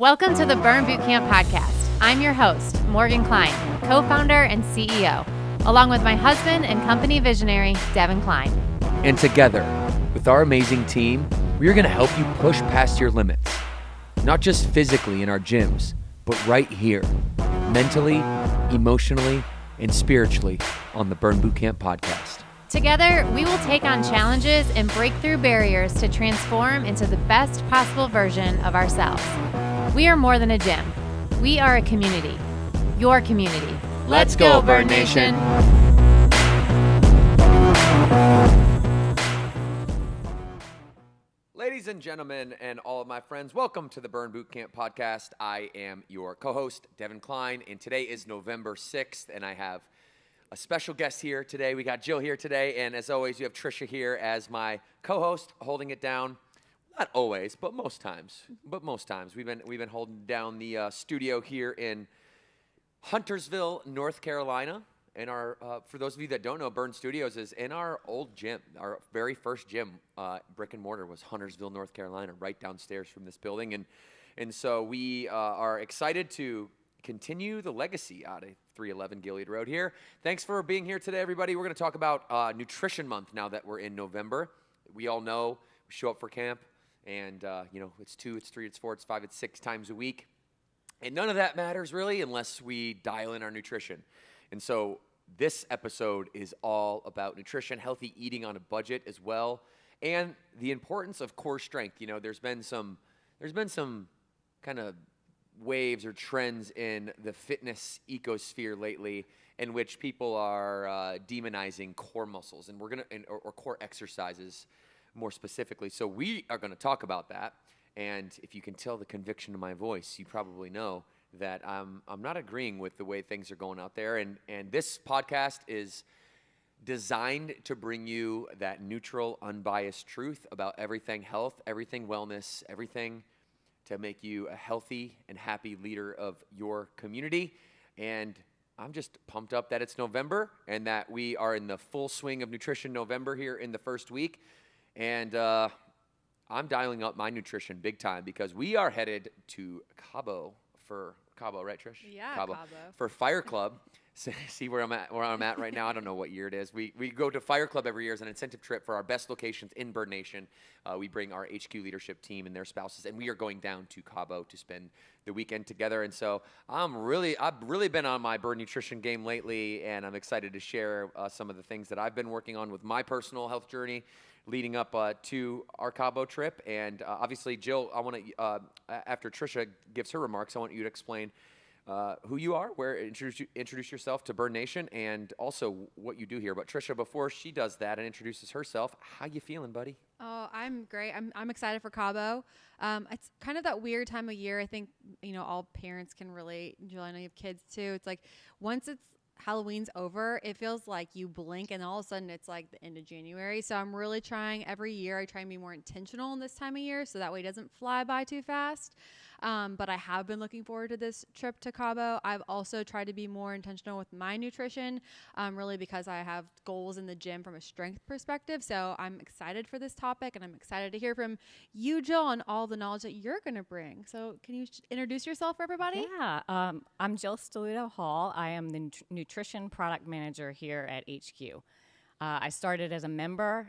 Welcome to the Burn Bootcamp podcast. I'm your host, Morgan Klein, co-founder and CEO, along with my husband and company visionary, Devin Klein. And together, with our amazing team, we are going to help you push past your limits, not just physically in our gyms, but right here, mentally, emotionally, and spiritually on the Burn Bootcamp podcast. Together, we will take on challenges and break through barriers to transform into the best possible version of ourselves. We are more than a gym. We are a community. Your community. Let's go, Burn Nation. Ladies and gentlemen, and all of my friends, welcome to the Burn Bootcamp podcast. I am your co-host, Devin Klein, and today is November 6th, and I have a special guest here today. We got Jill here today, and as always, you have Trisha here as my co-host, holding it down. Not always, but most times. We've been holding down the studio here in Huntersville, North Carolina. And our for those of you that don't know, Burn Studios is in our old gym. Our very first gym, brick and mortar, was Huntersville, North Carolina, right downstairs from this building. And so we are excited to continue the legacy out of 311 Gilead Road here. Thanks for being here today, everybody. We're going to talk about Nutrition Month now that we're in November. We all know we show up for camp. And, it's 2, it's 3, it's 4, it's 5, it's 6 times a week. And none of that matters, really, unless we dial in our nutrition. And so this episode is all about nutrition, healthy eating on a budget as well, and the importance of core strength. You know, there's been some kind of waves or trends in the fitness ecosphere lately in which people are demonizing core muscles, and or core exercises more specifically. So we are going to talk about that. And if you can tell the conviction in my voice, you probably know that I'm not agreeing with the way things are going out there. And this podcast is designed to bring you that neutral, unbiased truth about everything health, everything wellness, everything to make you a healthy and happy leader of your community. And I'm just pumped up that it's November and that we are in the full swing of Nutrition November here in the first week. And I'm dialing up my nutrition big time because we are headed to Cabo, right, Trish? Yeah, Cabo. For Fire Club. See where I'm at right now? I don't know what year it is. We go to Fire Club every year as an incentive trip for our best locations in Burn Nation. We bring our HQ leadership team and their spouses, and we are going down to Cabo to spend the weekend together. And so I've really been on my Burn Nutrition game lately, and I'm excited to share some of the things that I've been working on with my personal health journey leading up to our Cabo trip. And obviously, Jill, I want to, after Trisha gives her remarks, I want you to explain who you are, introduce yourself to Burn Nation, and also what you do here. But Trisha, before she does that and introduces herself, how you feeling, buddy? Oh, I'm great. I'm excited for Cabo. It's kind of that weird time of year. I think, all parents can relate. Jill, I know you have kids too. It's like once Halloween's over, it feels like you blink and all of a sudden it's like the end of January. So I'm really trying every year. I try and be more intentional in this time of year so that way it doesn't fly by too fast. But I have been looking forward to this trip to Cabo. I've also tried to be more intentional with my nutrition, really because I have goals in the gym from a strength perspective. So I'm excited for this topic and I'm excited to hear from you, Jill, on all the knowledge that you're going to bring. So can you introduce yourself for everybody? Yeah, I'm Jill Stolito Hall. I am the nutrition product manager here at HQ. I started as a member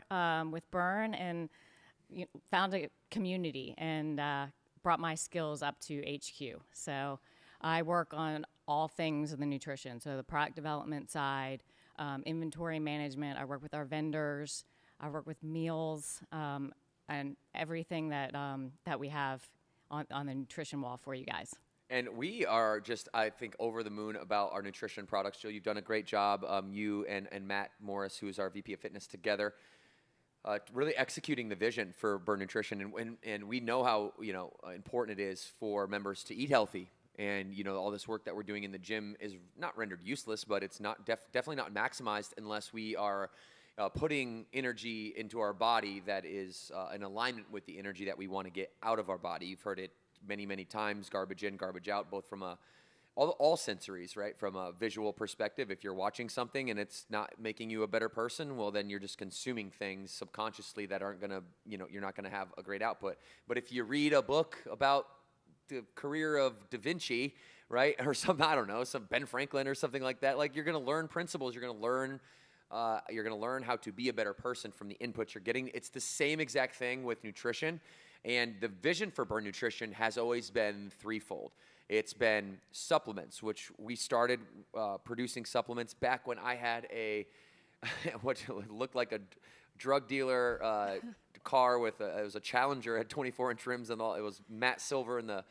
with Burn and found a community and brought my skills up to HQ. So I work on all things in the nutrition. So the product development side, inventory management. I work with our vendors. I work with meals and everything that we have on the nutrition wall for you guys. And we are just, I think, over the moon about our nutrition products. Jill, you've done a great job. You and Matt Morris, who is our VP of Fitness, together, really executing the vision for Burn Nutrition. And we know how important it is for members to eat healthy. And all this work that we're doing in the gym is not rendered useless, but it's not definitely not maximized unless we are putting energy into our body that is in alignment with the energy that we want to get out of our body. You've heard it many, many times, garbage in, garbage out, both from all sensories, right? From a visual perspective, if you're watching something and it's not making you a better person, well, then you're just consuming things subconsciously that aren't going to, you're not going to have a great output. But if you read a book about the career of Da Vinci, right? Or some, I don't know, some Ben Franklin or something like that. Like, you're going to learn principles. You're going to learn how to be a better person from the inputs you're getting. It's the same exact thing with nutrition. And the vision for Burn Nutrition has always been threefold. It's been supplements, which we started producing supplements back when I had what looked like a drug dealer car with it was a Challenger, had 24-inch rims and all. It was matte silver, and the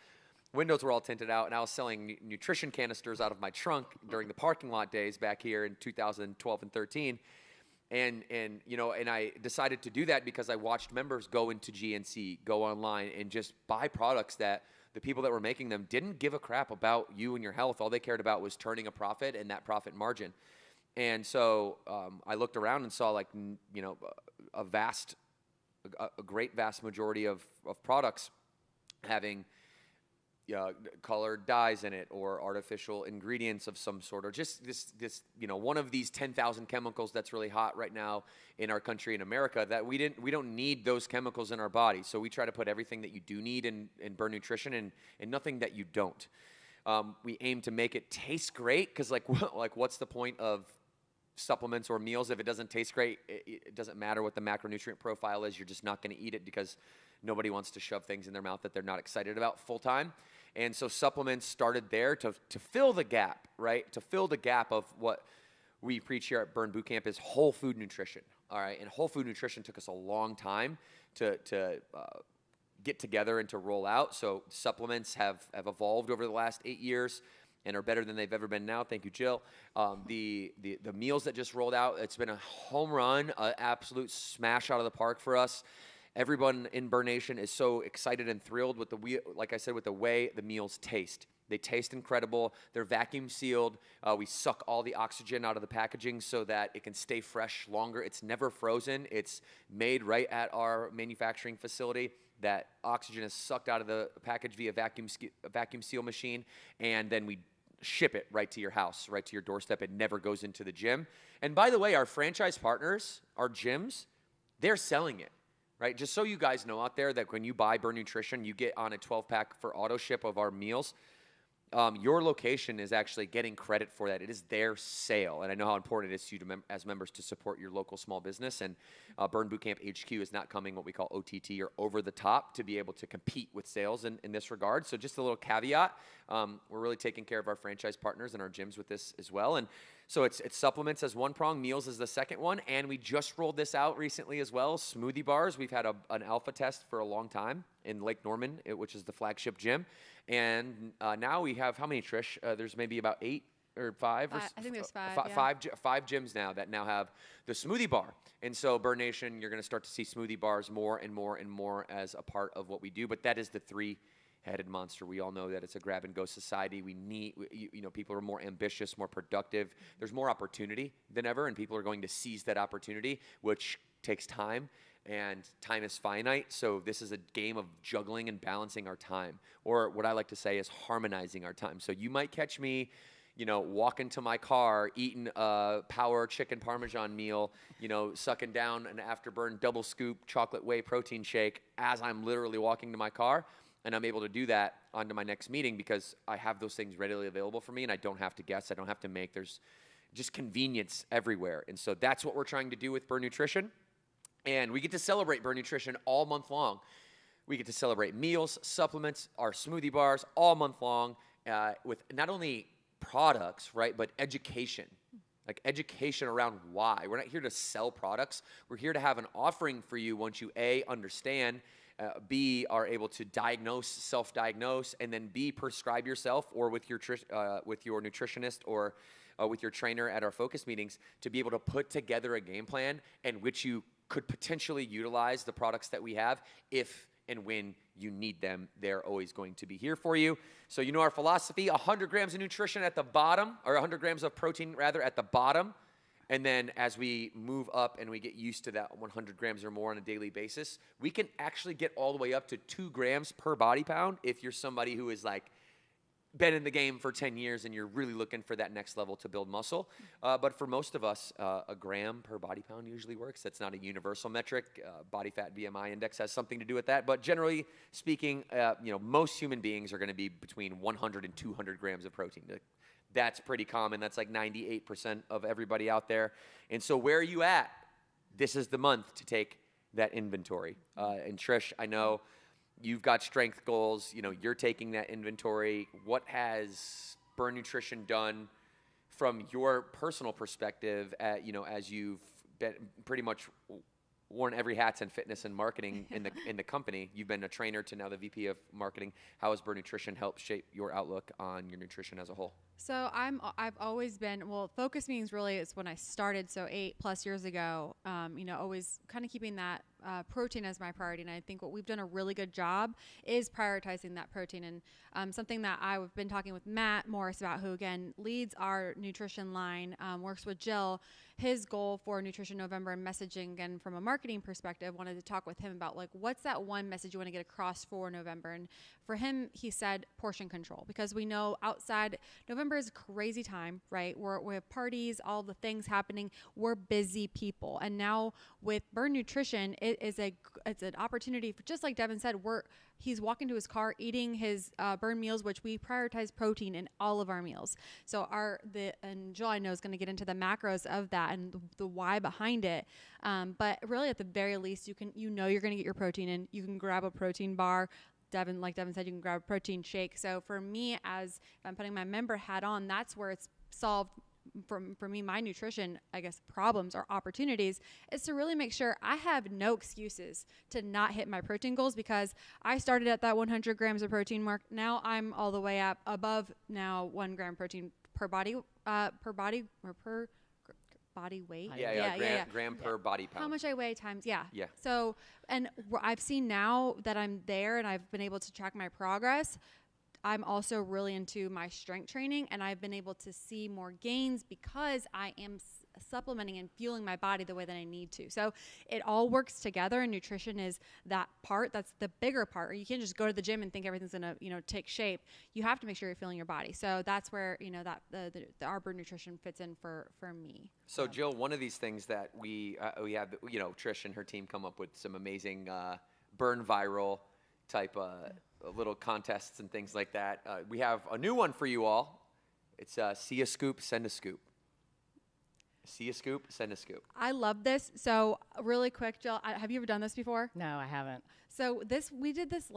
windows were all tinted out. And I was selling nutrition canisters out of my trunk during the parking lot days back here in 2012 and 13. And I decided to do that because I watched members go into GNC, go online, and just buy products that the people that were making them didn't give a crap about you and your health. All they cared about was turning a profit and that profit margin. And so I looked around and saw, like, a great vast majority of products having colored dyes in it, or artificial ingredients of some sort, or just this one of these 10,000 chemicals that's really hot right now in our country, in America, that we don't need those chemicals in our body. So we try to put everything that you do need in Burn Nutrition, and nothing that you don't. We aim to make it taste great, because like what's the point of supplements or meals if it doesn't taste great? It doesn't matter what the macronutrient profile is. You're just not going to eat it, because nobody wants to shove things in their mouth that they're not excited about full time. And so supplements started there to fill the gap, right? To fill the gap of what we preach here at Burn Bootcamp is whole food nutrition, all right? And whole food nutrition took us a long time to get together and to roll out. So supplements have evolved over the last 8 years and are better than they've ever been now. Thank you, Jill. The meals that just rolled out, it's been a home run, an absolute smash out of the park for us. Everyone in Burn Nation is so excited and thrilled with like I said, with the way the meals taste. They taste incredible. They're vacuum sealed. We suck all the oxygen out of the packaging so that it can stay fresh longer. It's never frozen. It's made right at our manufacturing facility. That oxygen is sucked out of the package via vacuum seal machine, and then we ship it right to your house, right to your doorstep. It never goes into the gym. And by the way, our franchise partners, our gyms, they're selling it. Right? Just so you guys know out there, that when you buy Burn Nutrition, you get on a 12-pack for auto ship of our meals. Your location is actually getting credit for that. It is their sale. And I know how important it is to you as members to support your local small business. And Burn Bootcamp HQ is not coming what we call OTT, or over the top, to be able to compete with sales in this regard. So just a little caveat. We're really taking care of our franchise partners and our gyms with this as well. And so it's supplements as one prong, meals as the second one, and we just rolled this out recently as well, smoothie bars. We've had an alpha test for a long time in Lake Norman, which is the flagship gym, and now we have, how many, Trish? There's maybe about 8 or 5? I think there's 5, five gyms now that now have the smoothie bar. And so Burn Nation, you're going to start to see smoothie bars more and more and more as a part of what we do, but that is the three-headed monster. We all know that it's a grab-and-go society. We need, people are more ambitious, more productive. There's more opportunity than ever, and people are going to seize that opportunity, which takes time, and time is finite. So this is a game of juggling and balancing our time, or what I like to say is harmonizing our time. So you might catch me, walking to my car, eating a Power Chicken Parmesan meal, sucking down an Afterburn double scoop chocolate whey protein shake as I'm literally walking to my car. And I'm able to do that onto my next meeting because I have those things readily available for me, and I don't have to guess. I don't have to make. There's just convenience everywhere. And so that's what we're trying to do with Burn Nutrition. And we get to celebrate Burn Nutrition all month long. We get to celebrate meals, supplements, our smoothie bars all month long with not only products, right, but education. Like education around why. We're not here to sell products. We're here to have an offering for you once you, A, understand, B, are able to diagnose, self-diagnose, and then B, prescribe yourself, or with your nutritionist, or with your trainer at our focus meetings, to be able to put together a game plan in which you could potentially utilize the products that we have if and when you need them. They're always going to be here for you. So you know our philosophy, 100 grams of nutrition at the bottom, or 100 grams of protein rather at the bottom. And then as we move up and we get used to that 100 grams or more on a daily basis, we can actually get all the way up to 2 grams per body pound if you're somebody who is like been in the game for 10 years and you're really looking for that next level to build muscle. But for most of us, a gram per body pound usually works. That's not a universal metric. Body fat BMI index has something to do with that. But generally speaking, most human beings are going to be between 100 and 200 grams of protein. That's pretty common. That's like 98% of everybody out there. And so where are you at? This is the month to take that inventory. And Trish, I know you've got strength goals. You're taking that inventory. What has Burn Nutrition done from your personal perspective, as you've been pretty much worn every hat in fitness and marketing in the company? You've been a trainer to now the VP of marketing. How has Burn Nutrition helped shape your outlook on your nutrition as a whole? So I've always been, Focus Means really is when I started, so 8+ years ago, always kind of keeping that protein as my priority. And I think what we've done a really good job is prioritizing that protein. And something that I've been talking with Matt Morris about, who again leads our nutrition line, works with Jill. His goal for Nutrition November and messaging, again, from a marketing perspective, wanted to talk with him about what's that one message you want to get across for November. And for him, he said portion control, because we know outside November is a crazy time, right? We have parties, all the things happening. We're busy people. And now with Burn Nutrition, it's an opportunity for, just like Devin said, he's walking to his car, eating his Burn meals, which we prioritize protein in all of our meals. So and Jill, I know, is going to get into the macros of that and the why behind it. But really, at the very least, you're going to get your protein in. You can grab a protein bar. Like Devin said, you can grab a protein shake. So for me, as if I'm putting my member hat on, that's where it's solved. For me, my nutrition, I guess, problems or opportunities is to really make sure I have no excuses to not hit my protein goals, because I started at that 100 grams of protein mark. Now I'm all the way up above 1 gram protein per body weight. Gram per body pound. How much I weigh times, Yeah. So, and I've seen now that I'm there and I've been able to track my progress, I'm also really into my strength training, and I've been able to see more gains because I am supplementing and fueling my body the way that I need to. So it all works together, and nutrition is that part. That's the bigger part. You can't just go to the gym and think everything's going to, take shape. You have to make sure you're fueling your body. So that's where, that the Burn Nutrition fits in for me. So Jill, one of these things that we have, Trish and her team come up with some amazing burn viral type little contests and things like that. We have a new one for you all. It's see a scoop, send a scoop. See a scoop, send a scoop. I love this. So really quick, Jill, have you ever done this before? No, I haven't. So we did this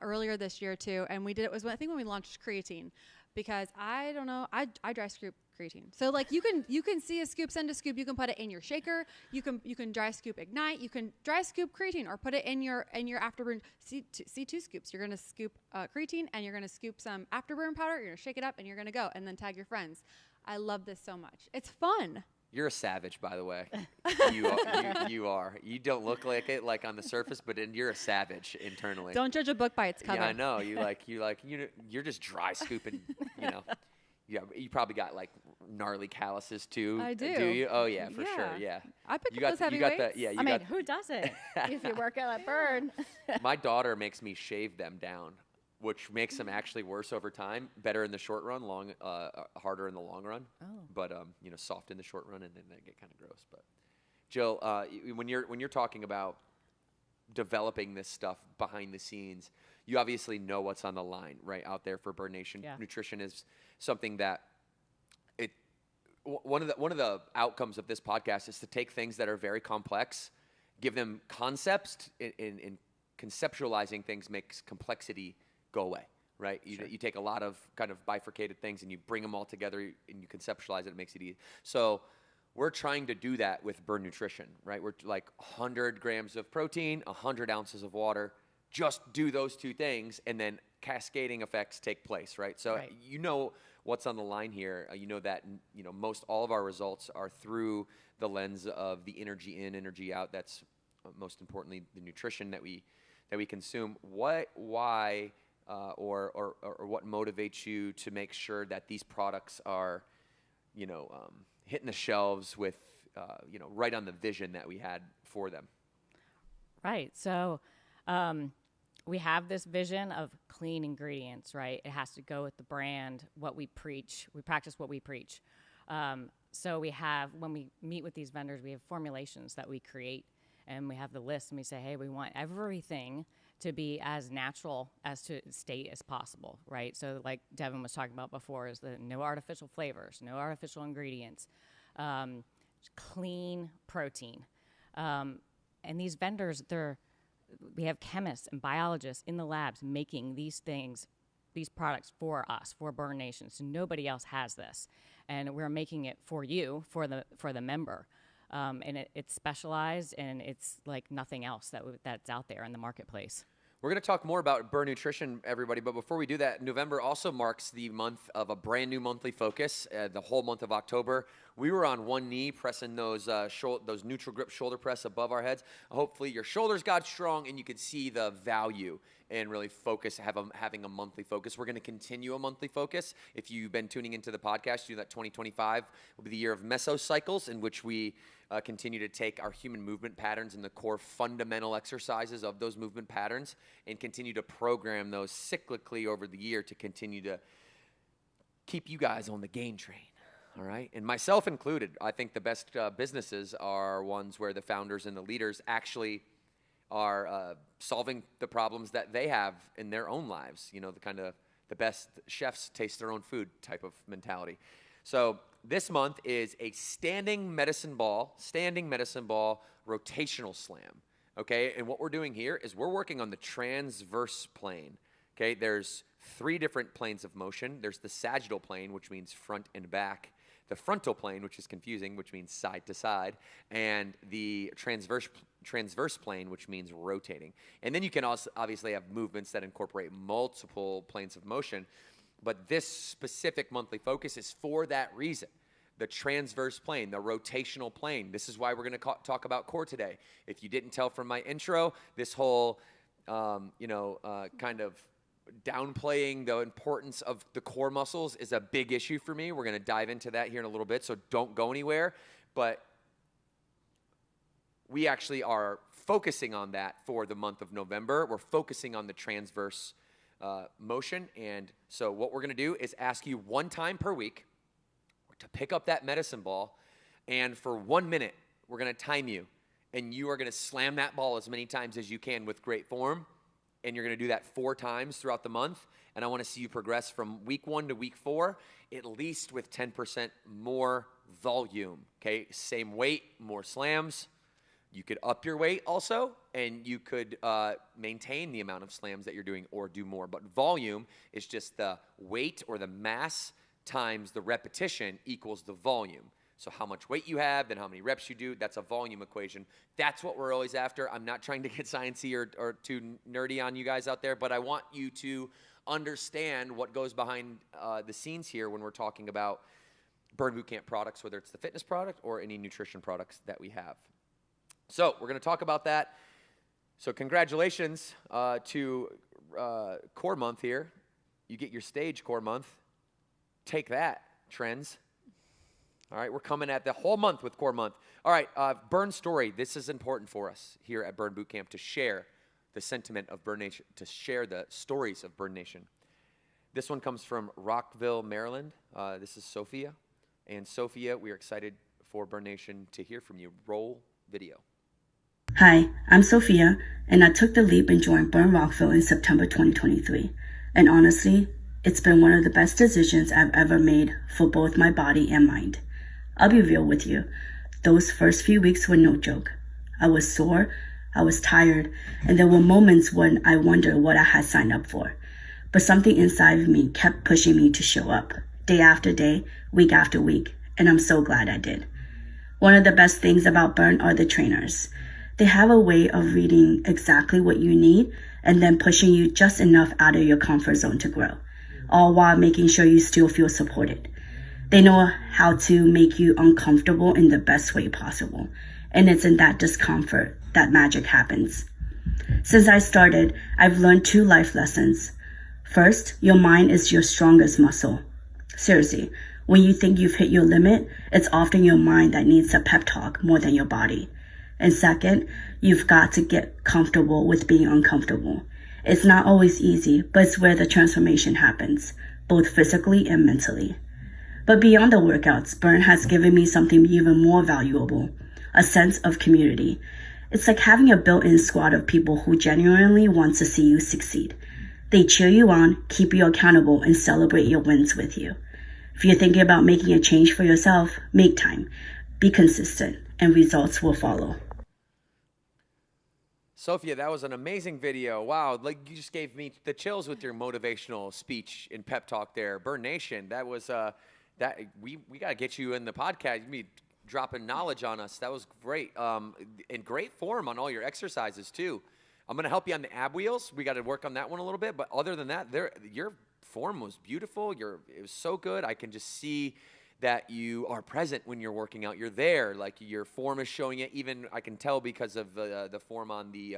earlier this year too, and we did it I think when we launched creatine, because I don't know, I dry scoop creatine. So you can see a scoop, send a scoop. You can put it in your shaker. You can dry scoop Ignite. You can dry scoop creatine or put it in your afterburn. See two scoops. You're gonna scoop creatine and you're gonna scoop some afterburn powder. You're gonna shake it up and you're gonna go and then tag your friends. I love this so much. It's fun. You're a savage, by the way. You are. You don't look like it, like on the surface, but you're a savage internally. Don't judge a book by its cover. Yeah, I know. You're just dry scooping. Yeah, you probably got like gnarly calluses too. I do. Do you? Oh yeah, for sure. Yeah. I pick up those heavy weights. Who doesn't? If you work out at Burn. My daughter makes me shave them down, which makes them actually worse over time. Better in the short run, harder in the long run. Oh. But soft in the short run, and then they get kind of gross. But Jill, when you're talking about developing this stuff behind the scenes, you obviously know what's on the line right out there for Burn Nation. Yeah. Nutrition is something that one of the outcomes of this podcast is to take things that are very complex, give them concepts, in conceptualizing things makes complexity go away, right? Sure. You take a lot of kind of bifurcated things and you bring them all together and you conceptualize it makes it easy. So we're trying to do that with Burn Nutrition, right? We're like 100 grams of protein, 100 ounces of water. Just do those two things, and then cascading effects take place, right? So right. You know what's on the line here. You know that most all of our results are through the lens of the energy in, energy out. That's most importantly the nutrition that we consume. Why, or what motivates you to make sure that these products are, hitting the shelves with, right on the vision that we had for them? Right. So, we have this vision of clean ingredients, right? It has to go with the brand, what we preach. We practice what we preach. So we have, when we meet with these vendors, we have formulations that we create, and we have the list, and we say, hey, we want everything to be as natural as to state as possible, right? So like Devin was talking about before, is the no artificial flavors, no artificial ingredients, clean protein. And these vendors, we have chemists and biologists in the labs making these things, these products for us, for Burn Nation. So nobody else has this. And we're making it for you, for the member. And it's specialized, and it's like nothing else that's out there in the marketplace. We're going to talk more about Burn Nutrition, everybody, but before we do that, November also marks the month of a brand new monthly focus, the whole month of October. We were on one knee pressing those neutral grip shoulder press above our heads. Hopefully your shoulders got strong and you could see the value and really focus, having a monthly focus. We're going to continue a monthly focus. If you've been tuning into the podcast, you know that 2025 will be the year of mesocycles, in which we continue to take our human movement patterns and the core fundamental exercises of those movement patterns and continue to program those cyclically over the year to continue to keep you guys on the game train. All right. And myself included, I think the best businesses are ones where the founders and the leaders actually are solving the problems that they have in their own lives. You know, the best chefs taste their own food type of mentality. So this month is a standing medicine ball rotational slam. Okay. And what we're doing here is we're working on the transverse plane. Okay. There's 3 different planes of motion. There's the sagittal plane, which means front and back. The frontal plane, which is confusing, which means side to side, and the transverse plane, which means rotating. And then you can also obviously have movements that incorporate multiple planes of motion, but this specific monthly focus is for that reason. The transverse plane, the rotational plane. This is why we're going to talk about core today. If you didn't tell from my intro, this whole, kind of downplaying the importance of the core muscles is a big issue for me. We're going to dive into that here in a little bit, so don't go anywhere. But we actually are focusing on that for the month of November. We're focusing on the transverse motion. And so what we're going to do is ask you one time per week to pick up that medicine ball, and for 1 minute, we're going to time you, and you are going to slam that ball as many times as you can with great form. And you're going to do that 4 times throughout the month. And I want to see you progress from week 1 to week 4, at least with 10% more volume. Okay, same weight, more slams. You could up your weight also, and you could maintain the amount of slams that you're doing or do more. But volume is just the weight or the mass times the repetition equals the volume. So how much weight you have, then how many reps you do, that's a volume equation. That's what we're always after. I'm not trying to get sciencey or too nerdy on you guys out there, but I want you to understand what goes behind the scenes here when we're talking about Burn Bootcamp products, whether it's the fitness product or any nutrition products that we have. So we're going to talk about that. So congratulations to Core Month here. You get your stage Core Month. Take that, trends. All right, we're coming at the whole month with Core Month. All right, Burn Story. This is important for us here at Burn Bootcamp to share the sentiment of Burn Nation, to share the stories of Burn Nation. This one comes from Rockville, Maryland. This is Sofia. And Sofia, we are excited for Burn Nation to hear from you. Roll video. Hi, I'm Sofia, and I took the leap and joined Burn Rockville in September 2023. And honestly, it's been one of the best decisions I've ever made for both my body and mind. I'll be real with you. Those first few weeks were no joke. I was sore, I was tired, and there were moments when I wondered what I had signed up for. But something inside of me kept pushing me to show up, day after day, week after week, and I'm so glad I did. One of the best things about Burn are the trainers. They have a way of reading exactly what you need and then pushing you just enough out of your comfort zone to grow, all while making sure you still feel supported. They know how to make you uncomfortable in the best way possible. And it's in that discomfort that magic happens. Since I started, I've learned 2 life lessons. First, your mind is your strongest muscle. Seriously, when you think you've hit your limit, it's often your mind that needs a pep talk more than your body. And second, you've got to get comfortable with being uncomfortable. It's not always easy, but it's where the transformation happens, both physically and mentally. But beyond the workouts, Burn has given me something even more valuable, a sense of community. It's like having a built-in squad of people who genuinely want to see you succeed. They cheer you on, keep you accountable, and celebrate your wins with you. If you're thinking about making a change for yourself, make time, be consistent, and results will follow. Sophia, that was an amazing video. Wow, like you just gave me the chills with your motivational speech and pep talk there. Burn Nation, that was that we got to get you in the podcast. You be dropping knowledge on us. That was great. In great form on all your exercises too. I'm going to help you on the ab wheels. We got to work on that one a little bit, but other than that, your form was beautiful. It was so good. I can just see that you are present when you're working out. You're there, like your form is showing it. Even I can tell because of the form on the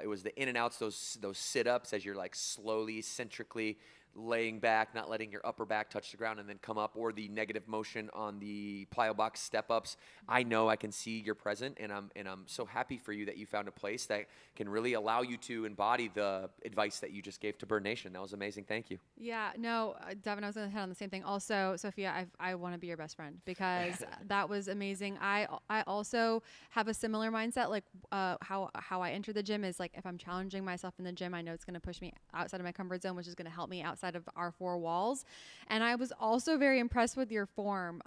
it was the in and outs, those sit-ups as you're like slowly, centrically laying back, not letting your upper back touch the ground and then come up, or the negative motion on the plyo box step-ups. I know I can see you're present, and I'm so happy for you that you found a place that can really allow you to embody the advice that you just gave to Burn Nation. That was amazing. Thank you. Yeah, no, Devin, I was going to hit on the same thing. Also, Sophia, I want to be your best friend because that was amazing. I also have a similar mindset. Like how I enter the gym is like if I'm challenging myself in the gym, I know it's going to push me outside of my comfort zone, which is going to help me outside of our four walls. And I was also very impressed with your form.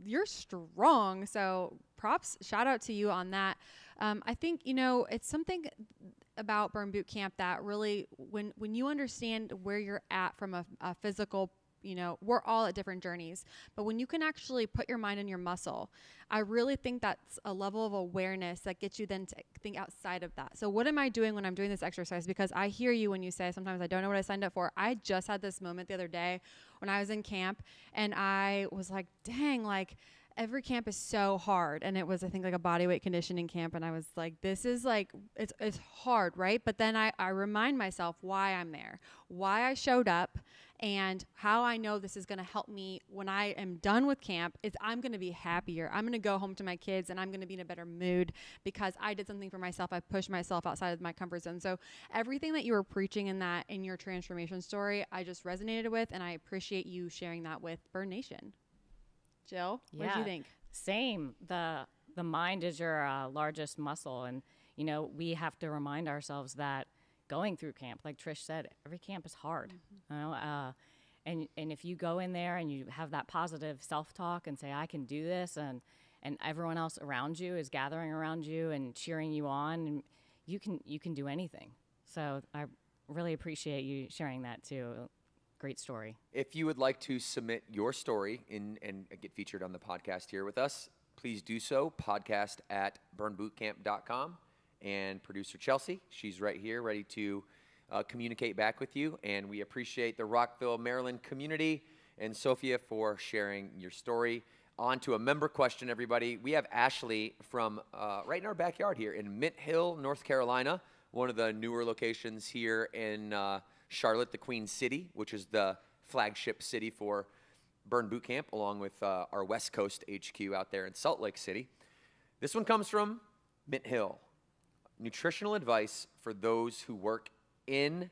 You're strong, so props, shout out to you on that. I think, it's something about Burn Boot Camp that really, when you understand where you're at from a physical, we're all at different journeys, but when you can actually put your mind in your muscle, I really think that's a level of awareness that gets you then to think outside of that. So what am I doing when I'm doing this exercise? Because I hear you when you say, sometimes I don't know what I signed up for. I just had this moment the other day when I was in camp and I was like, dang, like, every camp is so hard. And it was, I think, like a body weight conditioning camp. And I was like, this is like, it's hard, right? But then I remind myself why I'm there, why I showed up, and how I know this is going to help me when I am done with camp is I'm going to be happier. I'm going to go home to my kids and I'm going to be in a better mood because I did something for myself. I pushed myself outside of my comfort zone. So everything that you were preaching in your transformation story, I just resonated with, and I appreciate you sharing that with Burn Nation. Jill, what do you think? Same. The mind is your largest muscle, and we have to remind ourselves that going through camp, like Trish said, every camp is hard. And if you go in there and you have that positive self-talk and say, I can do this, and everyone else around you is gathering around you and cheering you on, and you can do anything. So I really appreciate you sharing that too. Great story. If you would like to submit your story and get featured on the podcast here with us, please do so. podcast@burnbootcamp.com. And producer Chelsea, she's right here, ready to communicate back with you. And we appreciate the Rockville, Maryland community and Sofia for sharing your story. On to a member question, everybody. We have Ashley from right in our backyard here in Mint Hill, North Carolina, one of the newer locations here in Charlotte, the Queen City, which is the flagship city for Burn Boot Camp, along with our West Coast HQ out there in Salt Lake City. This one comes from Mint Hill. Nutritional advice for those who work in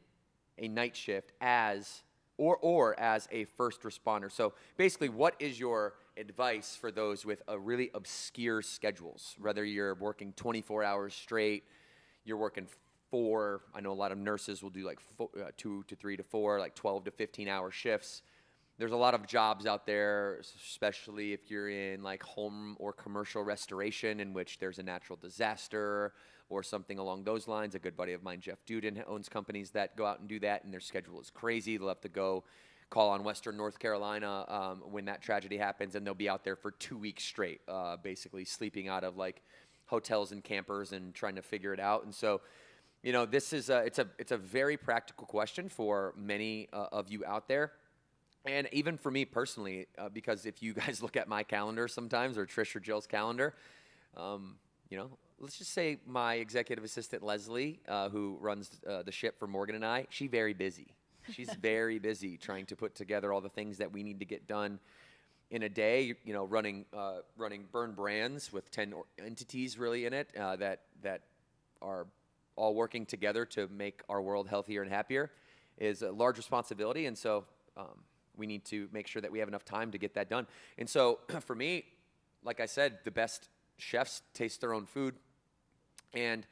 a night shift as a first responder. So basically, what is your advice for those with a really obscure schedules? Whether you're working 24 hours straight, you're working I know a lot of nurses will do like 2 to 3 to 4, like 12 to 15-hour shifts. There's a lot of jobs out there, especially if you're in like home or commercial restoration in which there's a natural disaster or something along those lines. A good buddy of mine, Jeff Duden, owns companies that go out and do that, and their schedule is crazy. They'll have to go call on Western North Carolina when that tragedy happens, and they'll be out there for 2 weeks straight, basically sleeping out of like hotels and campers and trying to figure it out. And so this is it's a very practical question for many of you out there, and even for me personally, because if you guys look at my calendar sometimes, or Trish or Jill's calendar, let's just say my executive assistant Leslie, who runs the ship for Morgan and I, she's very busy. She's very busy trying to put together all the things that we need to get done in a day. Running Burn Brands with 10 entities really in it that are all working together to make our world healthier and happier is a large responsibility. And so we need to make sure that we have enough time to get that done. And so for me, like I said, the best chefs taste their own food. And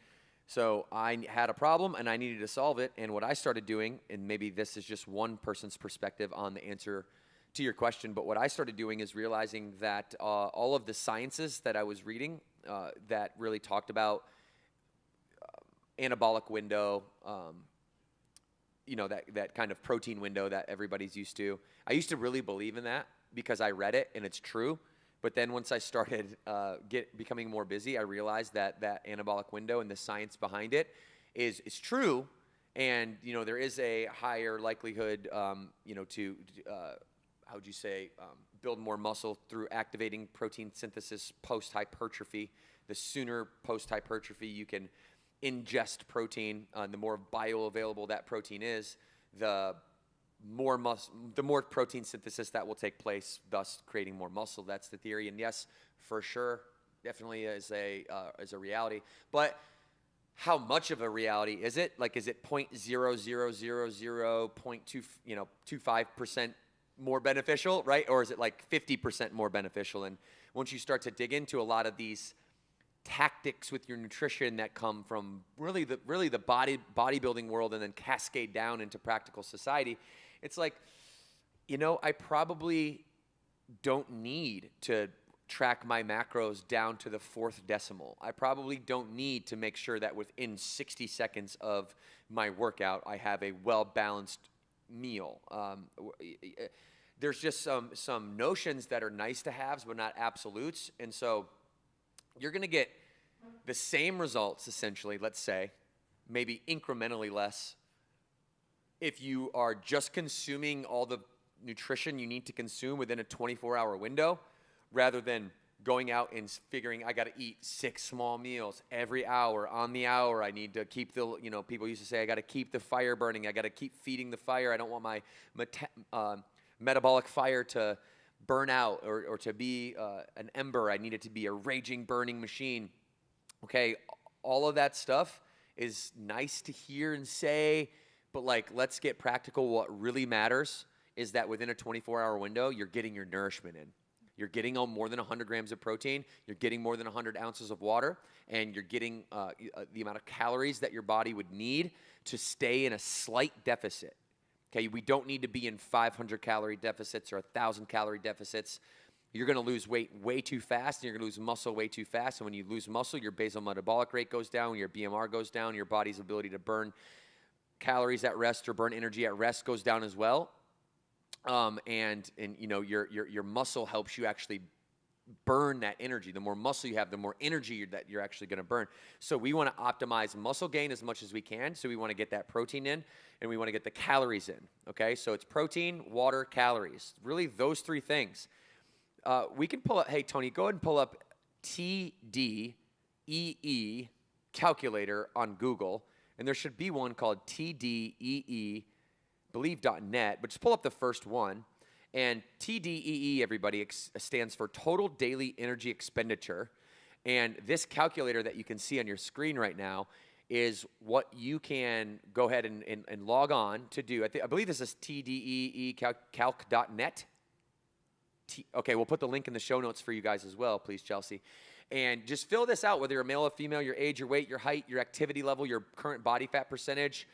so I had a problem and I needed to solve it. And what I started doing, and maybe this is just one person's perspective on the answer to your question, but what I started doing is realizing that all of the sciences that I was reading that really talked about anabolic window, that kind of protein window that everybody's used to. I used to really believe in that because I read it and it's true. But then once I started becoming more busy, I realized that anabolic window and the science behind it is true. And, there is a higher likelihood, to how would you say, build more muscle through activating protein synthesis post-hypertrophy. The sooner post-hypertrophy you can ingest protein, the more bioavailable that protein is, the more protein synthesis that will take place, thus creating more muscle. That's the theory. And yes, for sure, definitely is a reality. But how much of a reality is it? Like, is it 0.00025% more beneficial, right? Or is it like 50% more beneficial? And once you start to dig into a lot of these tactics with your nutrition that come from really the bodybuilding world and then cascade down into practical society, it's like, I probably don't need to track my macros down to the 4th decimal. I probably don't need to make sure that within 60 seconds of my workout, I have a well-balanced meal. There's just some notions that are nice to haves, but not absolutes. And so you're going to get the same results, essentially, let's say, maybe incrementally less, if you are just consuming all the nutrition you need to consume within a 24-hour window, rather than going out and figuring I got to eat 6 small meals every hour on the hour. I need to keep the, people used to say I got to keep the fire burning. I got to keep feeding the fire. I don't want my metabolic fire to burn out or to be an ember. I need it to be a raging, burning machine. Okay, all of that stuff is nice to hear and say, but let's get practical. What really matters is that within a 24-hour window, you're getting your nourishment in. You're getting more than 100 grams of protein, you're getting more than 100 ounces of water, and you're getting the amount of calories that your body would need to stay in a slight deficit. Okay, we don't need to be in 500-calorie deficits or 1,000-calorie deficits. You're going to lose weight way too fast, and you're going to lose muscle way too fast. And when you lose muscle, your basal metabolic rate goes down, your BMR goes down, your body's ability to burn calories at rest or burn energy at rest goes down as well. And your muscle helps you actually burn that energy. The more muscle you have, the more energy that you're actually going to burn. So we want to optimize muscle gain as much as we can. So we want to get that protein in, and we want to get the calories in. Okay, so it's protein, water, calories. Really, those 3 things. We can pull up. Hey, Tony, go ahead and pull up TDEE calculator on Google, and there should be one called TDEE. Believe.net, but just pull up the first one. And TDEE, everybody, stands for Total Daily Energy Expenditure. And this calculator that you can see on your screen right now is what you can go ahead and log on to do. I believe this is TDEEcalc.net. Okay, we'll put the link in the show notes for you guys as well, please, Chelsea. And just fill this out, whether you're a male or female, your age, your weight, your height, your activity level, your current body fat percentage.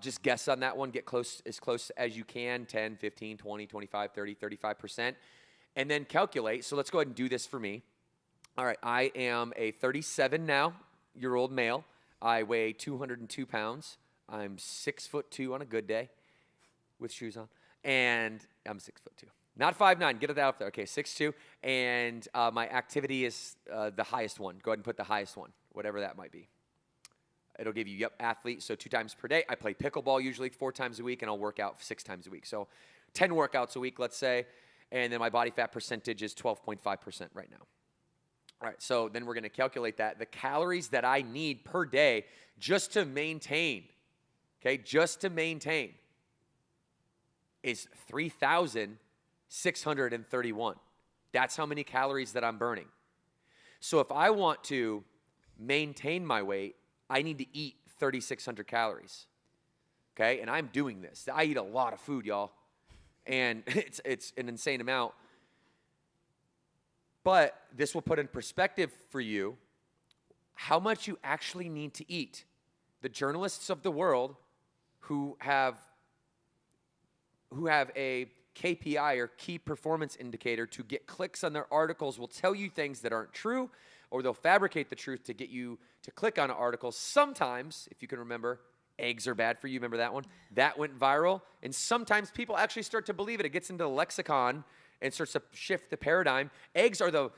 Just guess on that one. Get as close as you can, 10, 15, 20, 25, 30, 35%. And then calculate. So let's go ahead and do this for me. All right, I am a 37-year-old male. I weigh 202 pounds. I'm 6'2" on a good day with shoes on. And I'm 6'2". Not 5'9". Get it out there. Okay, 6'2". And my activity is the highest one. Go ahead and put the highest one, whatever that might be. It'll give you, athlete, so 2 times per day. I play pickleball usually 4 times a week, and I'll work out 6 times a week. So 10 workouts a week, let's say, and then my body fat percentage is 12.5% right now. All right, so then we're going to calculate that. The calories that I need per day just to maintain, is 3,631. That's how many calories that I'm burning. So if I want to maintain my weight, I need to eat 3,600 calories. Okay, and I'm doing this. I eat a lot of food, y'all, and it's an insane amount. But this will put in perspective for you how much you actually need to eat. The journalists of the world who have a KPI or key performance indicator to get clicks on their articles will tell you things that aren't true, or they'll fabricate the truth to get you to click on an article. Sometimes, if you can remember, eggs are bad for you. Remember that one? That went viral. And sometimes people actually start to believe it. It gets into the lexicon and starts to shift the paradigm. Eggs are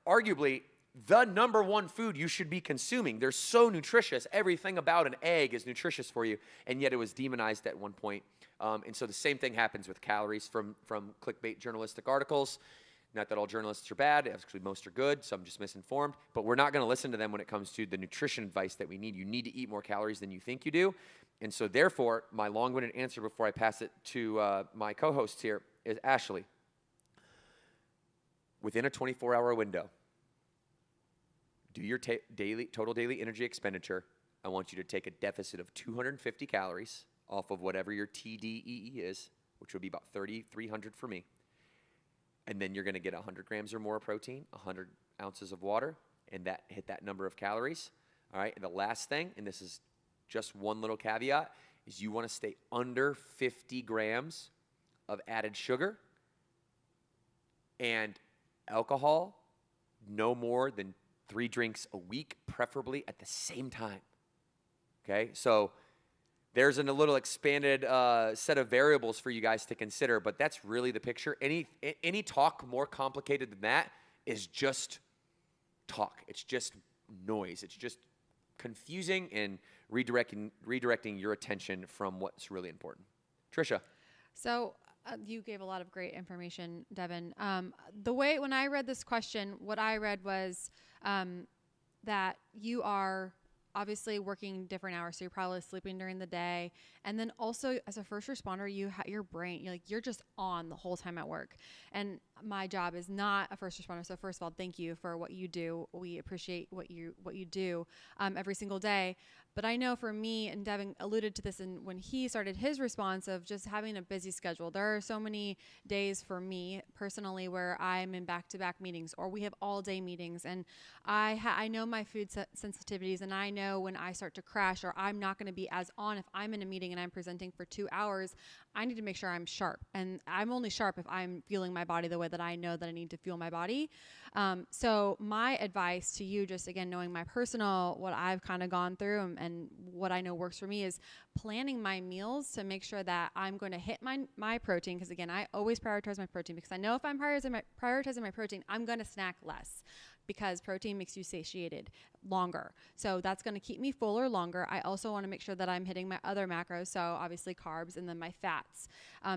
arguably the number one food you should be consuming. They're so nutritious. Everything about an egg is nutritious for you. And yet it was demonized at one point. And so the same thing happens with calories from clickbait journalistic articles. Not that all journalists are bad. Actually, most are good. Some just misinformed. But we're not going to listen to them when it comes to the nutrition advice that we need. You need to eat more calories than you think you do. And so therefore, my long-winded answer before I pass it to my co-hosts here is Ashley. Within a 24-hour window, do your total daily energy expenditure. I want you to take a deficit of 250 calories off of whatever your TDEE is, which would be about 3,300 for me. And then you're going to get 100 grams or more of protein, 100 ounces of water, and hit that number of calories. All right. And the last thing, and this is just one little caveat, is you want to stay under 50 grams of added sugar and alcohol, no more than 3 drinks a week, preferably at the same time. Okay. So there's a little expanded set of variables for you guys to consider, but that's really the picture. Any talk more complicated than that is just talk. It's just noise. It's just confusing and redirecting your attention from what's really important. Trisha. So you gave a lot of great information, Devin. When I read this question, what I read was that you are obviously working different hours, so you're probably sleeping during the day. And then also as a first responder, your brain, you're just on the whole time at work. And my job is not a first responder. So first of all, thank you for what you do. We appreciate what you do every single day. But I know for me, and Devin alluded to this when he started his response of just having a busy schedule. There are so many days for me personally where I'm in back-to-back meetings, or we have all-day meetings, and I know my food sensitivities, and I know when I start to crash or I'm not going to be as on. If I'm in a meeting and I'm presenting for 2 hours, I need to make sure I'm sharp, and I'm only sharp if I'm feeling my body the way that I know that I need to feel my body. So my advice to you, just again, knowing my personal, what I've kind of gone through and what I know works for me, is planning my meals to make sure that I'm going to hit my protein. Because again, I always prioritize my protein, because I know if I'm prioritizing my protein, I'm going to snack less, because protein makes you satiated longer. So that's going to keep me fuller longer. I also want to make sure that I'm hitting my other macros. So obviously carbs and then my fats.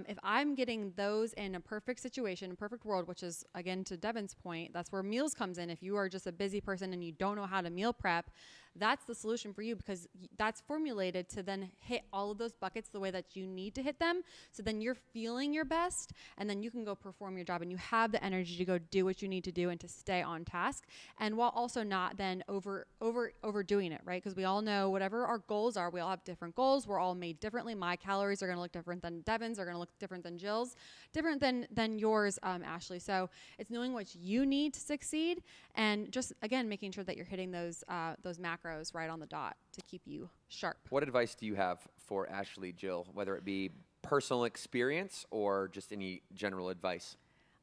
If I'm getting those in a perfect situation, a perfect world, which is, again, to Devin's point, that's where meals comes in. If you are just a busy person and you don't know how to meal prep, that's the solution for you, because that's formulated to then hit all of those buckets the way that you need to hit them. So then you're feeling your best, and then you can go perform your job, and you have the energy to go do what you need to do and to stay on task. And while also not then overdoing it, right? Because we all know whatever our goals are, we all have different goals. We're all made differently. My calories are going to look different than Devin's, are going to look different than Jill's, different than yours, Ashley. So it's knowing what you need to succeed, and just, again, making sure that you're hitting those macros right on the dot to keep you sharp. What advice do you have for Ashley, Jill, whether it be personal experience or just any general advice?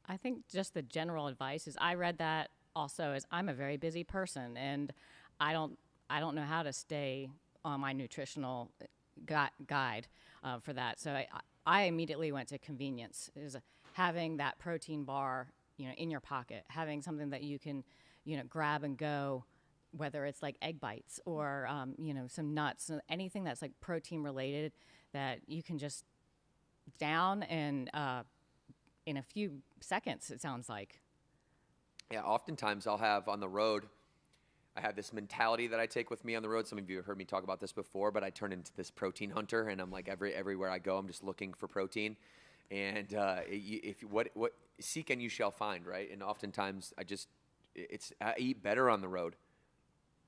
I think just the general advice is, I read that also as, I'm a very busy person, and I don't know how to stay on my nutritional guide for that. So I immediately went to convenience, is having that protein bar, in your pocket, having something that you can, grab and go, whether it's like egg bites or, some nuts, anything that's like protein related that you can just down and in a few seconds, it sounds like. Yeah, oftentimes I'll have on the road, I have this mentality that I take with me on the road. Some of you have heard me talk about this before, but I turn into this protein hunter, and I'm like everywhere I go, I'm just looking for protein. And what seek and you shall find, right? And oftentimes I eat better on the road.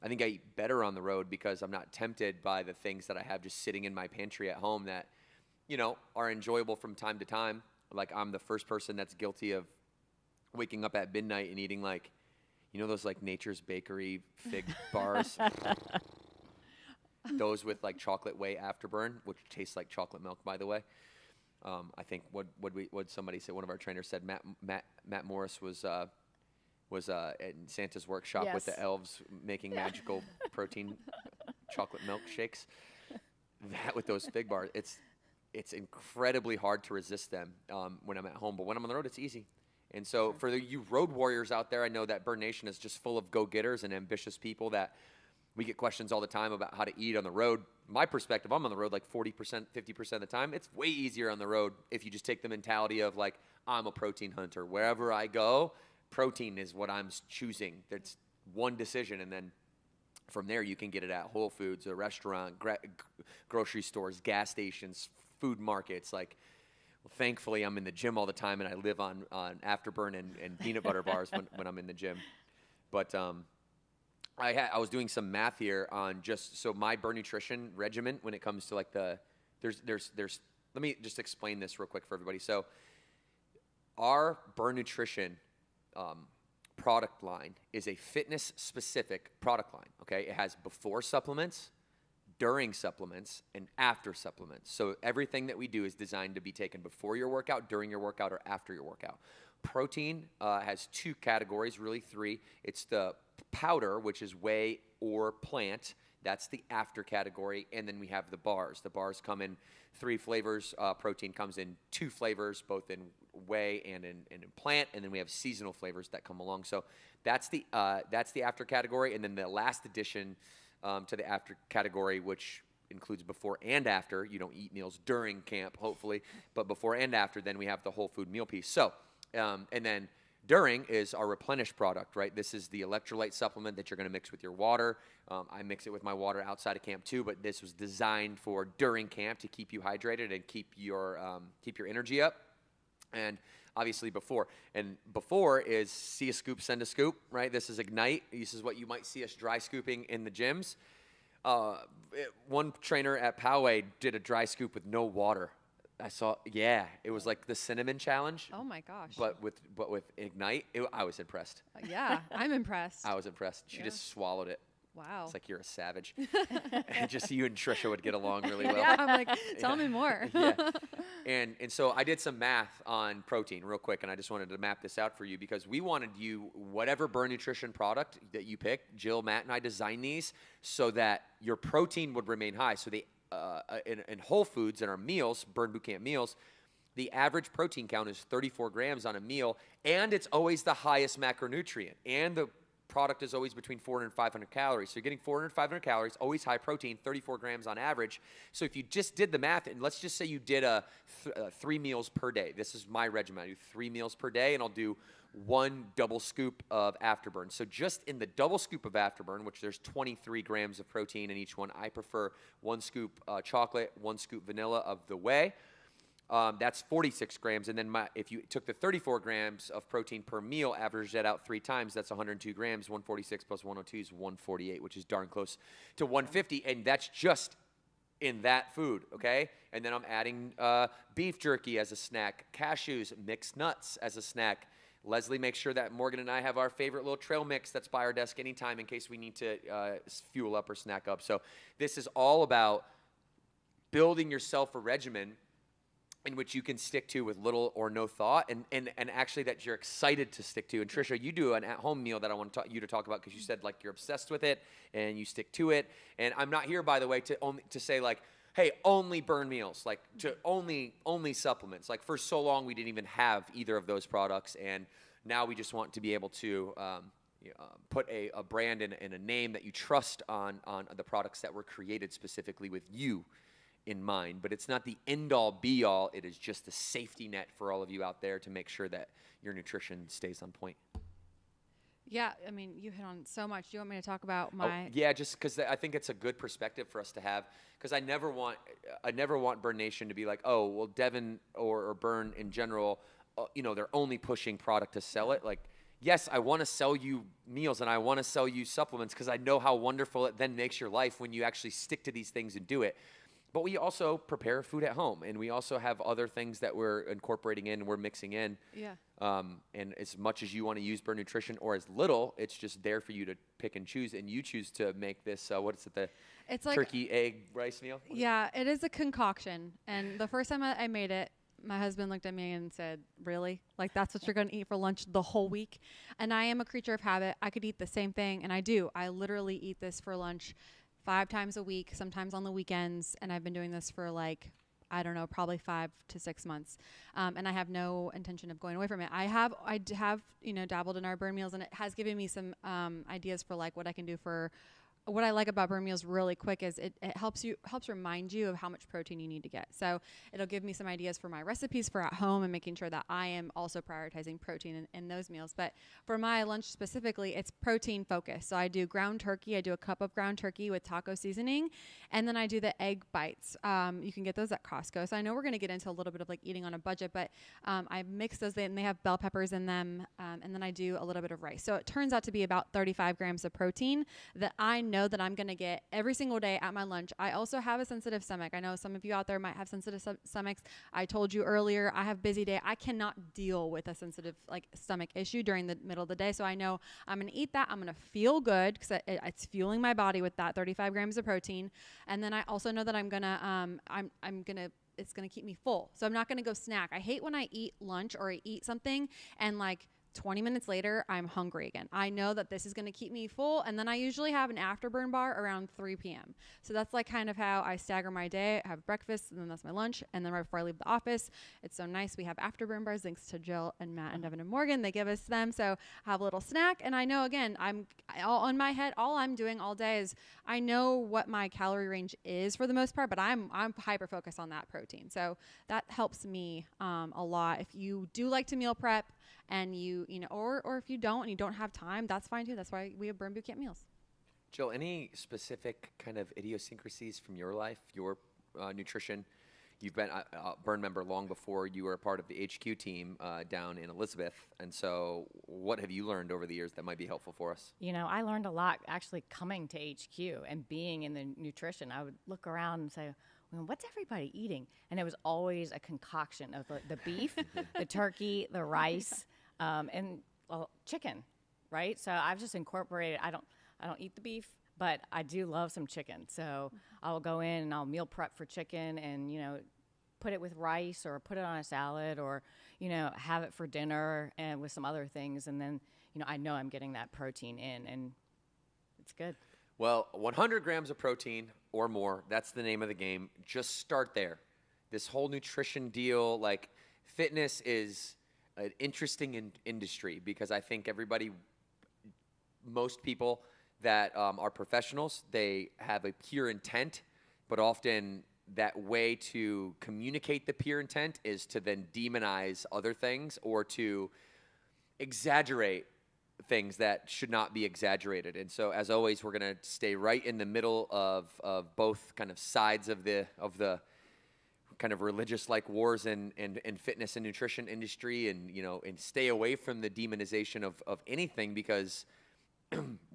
I think I eat better on the road because I'm not tempted by the things that I have just sitting in my pantry at home that, are enjoyable from time to time. Like, I'm the first person that's guilty of waking up at midnight and eating those like Nature's Bakery fig bars. Those with like chocolate whey afterburn, which tastes like chocolate milk, by the way. I think what somebody said, one of our trainers said, Matt Morris was in Santa's workshop with the elves making magical protein chocolate milkshakes. That with those fig bars, it's incredibly hard to resist them when I'm at home, but when I'm on the road, it's easy. And so for you road warriors out there, I know that Burn Nation is just full of go-getters and ambitious people that we get questions all the time about how to eat on the road. My perspective, I'm on the road like 40%, 50% of the time. It's way easier on the road if you just take the mentality of like, I'm a protein hunter. Wherever I go, protein is what I'm choosing. That's one decision, and then from there you can get it at Whole Foods, a restaurant, grocery stores, gas stations, food markets. Like, thankfully, I'm in the gym all the time, and I live on Afterburn and peanut butter bars when I'm in the gym. But I was doing some math here on so my Burn Nutrition regimen when it comes to like there's let me just explain this real quick for everybody. So our Burn Nutrition product line is a fitness specific product line. Okay, it has before supplements, during supplements, and after supplements. So everything that we do is designed to be taken before your workout, during your workout, or after your workout. Protein has two categories, really three. It's the powder, which is whey or plant. That's the after category. And then we have the bars. The bars come in 3 flavors. Protein comes in 2 flavors, both in whey and in plant. And then we have seasonal flavors that come along. So that's the after category. And then the last addition to the after category, which includes before and after. You don't eat meals during camp, hopefully, but before and after, then we have the whole food meal piece. So, and then during is our replenish product, right? This is the electrolyte supplement that you're going to mix with your water. I mix it with my water outside of camp too, but this was designed for during camp to keep you hydrated and keep your energy up. And obviously before. And before is see a scoop, send a scoop, right? This is Ignite. This is what you might see us dry scooping in the gyms. One trainer at Poway did a dry scoop with no water. I saw, it was like the cinnamon challenge. Oh my gosh. But with Ignite, I was impressed. Yeah, I'm impressed. I was impressed. She just swallowed it. Wow. It's like, you're a savage. And just you and Trisha would get along really well. Yeah, I'm like, tell me more. Yeah. And so I did some math on protein real quick, and I just wanted to map this out for you because we wanted you, whatever Burn Nutrition product that you pick, Jill, Matt, and I designed these so that your protein would remain high. So they in Whole Foods, in our meals, Burn Boot Camp meals, the average protein count is 34 grams on a meal, and it's always the highest macronutrient. And the product is always between 400 and 500 calories. So you're getting 400, 500 calories, always high protein, 34 grams on average. So if you just did the math, and let's just say you did 3 meals per day. This is my regimen. I do 3 meals per day, and I'll do 1 double scoop of Afterburn. So just in the double scoop of Afterburn, which there's 23 grams of protein in each one, I prefer 1 scoop chocolate, 1 scoop vanilla of the whey. That's 46 grams. And then if you took the 34 grams of protein per meal, averaged that out 3 times, that's 102 grams. 146 plus 102 is 148, which is darn close to 150. And that's just in that food, okay? And then I'm adding beef jerky as a snack, cashews, mixed nuts as a snack. Leslie makes sure that Morgan and I have our favorite little trail mix that's by our desk anytime in case we need to fuel up or snack up. So this is all about building yourself a regimen in which you can stick to with little or no thought and actually that you're excited to stick to. And Trisha, you do an at-home meal that I want you to talk about because you said like you're obsessed with it and you stick to it. And I'm not here, by the way, to say like, hey, only burn meals, like to only supplements. Like for so long, we didn't even have either of those products. And now we just want to be able to put a brand and a name that you trust on the products that were created specifically with you in mind. But it's not the end-all, be-all. It is just a safety net for all of you out there to make sure that your nutrition stays on point. Yeah, I mean, you hit on so much. Do you want me to talk about my... Yeah, just because I think it's a good perspective for us to have, because I never want Burn Nation to be like, oh, well, Devin or Burn in general, they're only pushing product to sell it. Like, yes, I want to sell you meals and I want to sell you supplements because I know how wonderful it then makes your life when you actually stick to these things and do it. But we also prepare food at home, and we also have other things that we're incorporating in, we're mixing in. Yeah. And as much as you want to use Burn Nutrition or as little, it's just there for you to pick and choose. And you choose to make this, what is it, the It's like turkey, egg, rice meal? Yeah, it is a concoction. And the first time I made it, my husband looked at me and said, really? Like, that's what you're going to eat for lunch the whole week? And I am a creature of habit. I could eat the same thing, and I do. I literally eat this for lunch 5 times a week, sometimes on the weekends. And I've been doing this for like, I don't know, probably 5 to 6 months. And I have no intention of going away from it. I have, dabbled in our burn meals, and it has given me some ideas for like what I can do for. What I like about burn meals really quick is it helps remind you of how much protein you need to get. So it'll give me some ideas for my recipes for at home and making sure that I am also prioritizing protein in those meals. But for my lunch specifically, it's protein focused. So I do ground turkey. I do a cup of ground turkey with taco seasoning. And then I do the egg bites. You can get those at Costco. So I know we're going to get into a little bit of like eating on a budget, but I mix those and they have bell peppers in them. And then I do a little bit of rice. So it turns out to be about 35 grams of protein that I know that I'm going to get every single day at my lunch. I also have a sensitive stomach. I know some of you out there might have sensitive stomachs. I told you earlier, I have busy day. I cannot deal with a sensitive stomach issue during the middle of the day. So I know I'm going to eat that. I'm going to feel good because it's fueling my body with that 35 grams of protein. And then I also know that I'm going to, it's going to keep me full. So I'm not going to go snack. I hate when I eat lunch or I eat something and 20 minutes later, I'm hungry again. I know that this is going to keep me full, and then I usually have an afterburn bar around 3 p.m. So that's like kind of how I stagger my day. I have breakfast, and then that's my lunch, and then right before I leave the office, it's so nice. We have afterburn bars, thanks to Jill and Matt and Devin and Morgan. They give us them, so I have a little snack, and I know, again, I'm all in my head. All I'm doing all day is I know what my calorie range is for the most part, but I'm hyper-focused on that protein. So that helps me a lot. If you do like to meal prep, and or if you don't and you don't have time, that's fine too. That's why we have Burn Boot Camp meals. Jill, any specific kind of idiosyncrasies from your life, your nutrition? You've been a Burn member long before you were a part of the HQ team down in Elizabeth. And so what have you learned over the years that might be helpful for us? I learned a lot actually coming to HQ and being in the nutrition. I would look around and say, what's everybody eating? And it was always a concoction of the beef, the turkey, the rice, and chicken, right? So I've just incorporated. I don't eat the beef, but I do love some chicken. So I'll go in and I'll meal prep for chicken, and put it with rice or put it on a salad, or have it for dinner and with some other things, and then I know I'm getting that protein in, and it's good. Well, 100 grams of protein or more, that's the name of the game. Just start there. This whole nutrition deal, fitness is an interesting industry because I think most people that are professionals, they have a pure intent, but often that way to communicate the pure intent is to then demonize other things or to exaggerate things that should not be exaggerated. And so, as always, we're going to stay right in the middle of both kind of sides of the kind of religious wars and fitness and nutrition industry, and and stay away from the demonization of anything, because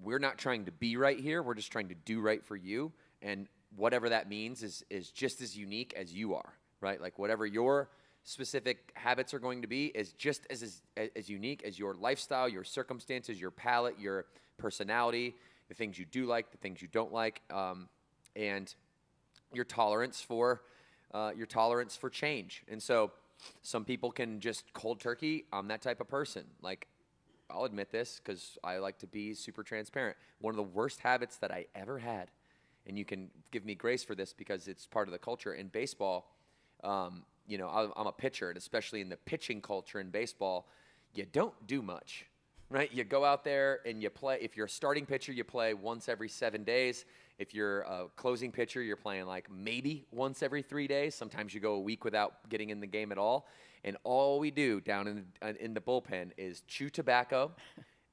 we're not trying to be right here. We're just trying to do right for you, and whatever that means is just as unique as you are, right? Whatever your specific habits are going to be is just as unique as your lifestyle, your circumstances, your palate, your personality, the things you do like, the things you don't like, and your tolerance for change. And so some people can just cold turkey. I'm that type of person. I'll admit this because I like to be super transparent. One of the worst habits that I ever had, and you can give me grace for this because it's part of the culture in baseball. I'm a pitcher, and especially in the pitching culture in baseball, you don't do much, right? You go out there and you play. If you're a starting pitcher, you play once every 7 days. If you're a closing pitcher, you're playing maybe once every 3 days. Sometimes you go a week without getting in the game at all. And all we do down in the bullpen is chew tobacco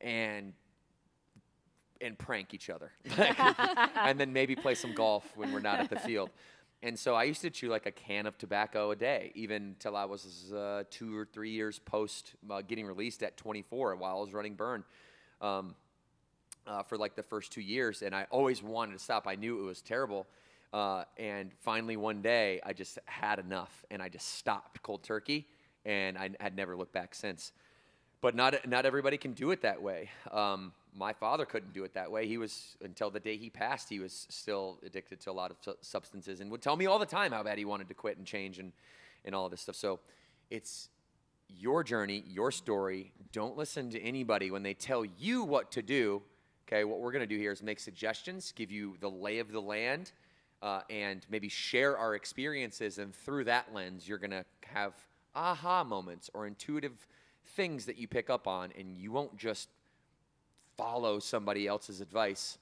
and prank each other. And then maybe play some golf when we're not at the field. And so I used to chew like a can of tobacco a day, even till I was 2 or 3 years post getting released at 24 while I was running Burn for like the first 2 years. And I always wanted to stop. I knew it was terrible. And finally one day I just had enough and I just stopped cold turkey, and I had never looked back since. But not everybody can do it that way. My father couldn't do it that way. He was, until the day he passed, he was still addicted to a lot of substances and would tell me all the time how bad he wanted to quit and change and all of this stuff. So it's your journey, your story. Don't listen to anybody when they tell you what to do. Okay, what we're going to do here is make suggestions, give you the lay of the land, and maybe share our experiences. And through that lens, you're going to have aha moments or intuitive things that you pick up on, and you won't just follow somebody else's advice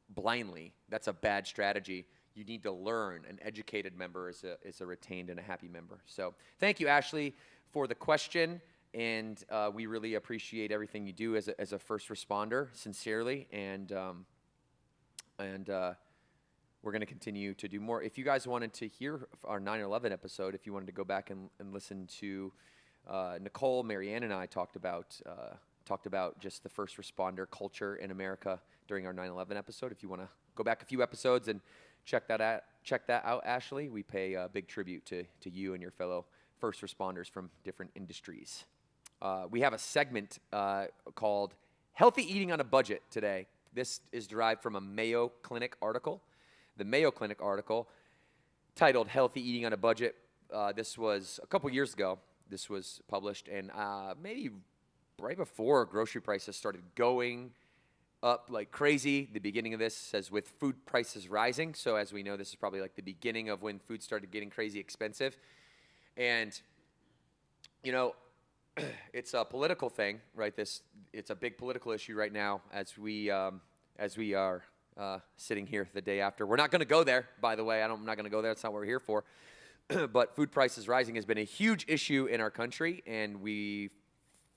blindly. That's a bad strategy. You need to learn. An educated member is a retained and a happy member. So thank you, Ashley, for the question, and we really appreciate everything you do as a first responder, sincerely, and we're going to continue to do more. If you guys wanted to hear our 9/11 episode, if you wanted to go back and listen to Nicole, Marianne, and I talked about just the first responder culture in America during our 9/11 episode. If you want to go back a few episodes and check that out, Ashley, we pay a big tribute to you and your fellow first responders from different industries. We have a segment called Healthy Eating on a Budget today. This is derived from a Mayo Clinic article. The Mayo Clinic article titled Healthy Eating on a Budget. This was a couple years ago. This was published, and maybe right before grocery prices started going up like crazy. The beginning of this says with food prices rising. So as we know, this is probably like the beginning of when food started getting crazy expensive. And, you know, it's a political thing, right? It's a big political issue right now as we are sitting here the day after. We're not going to go there, by the way. I'm not going to go there. That's not what we're here for. But food prices rising has been a huge issue in our country, and we,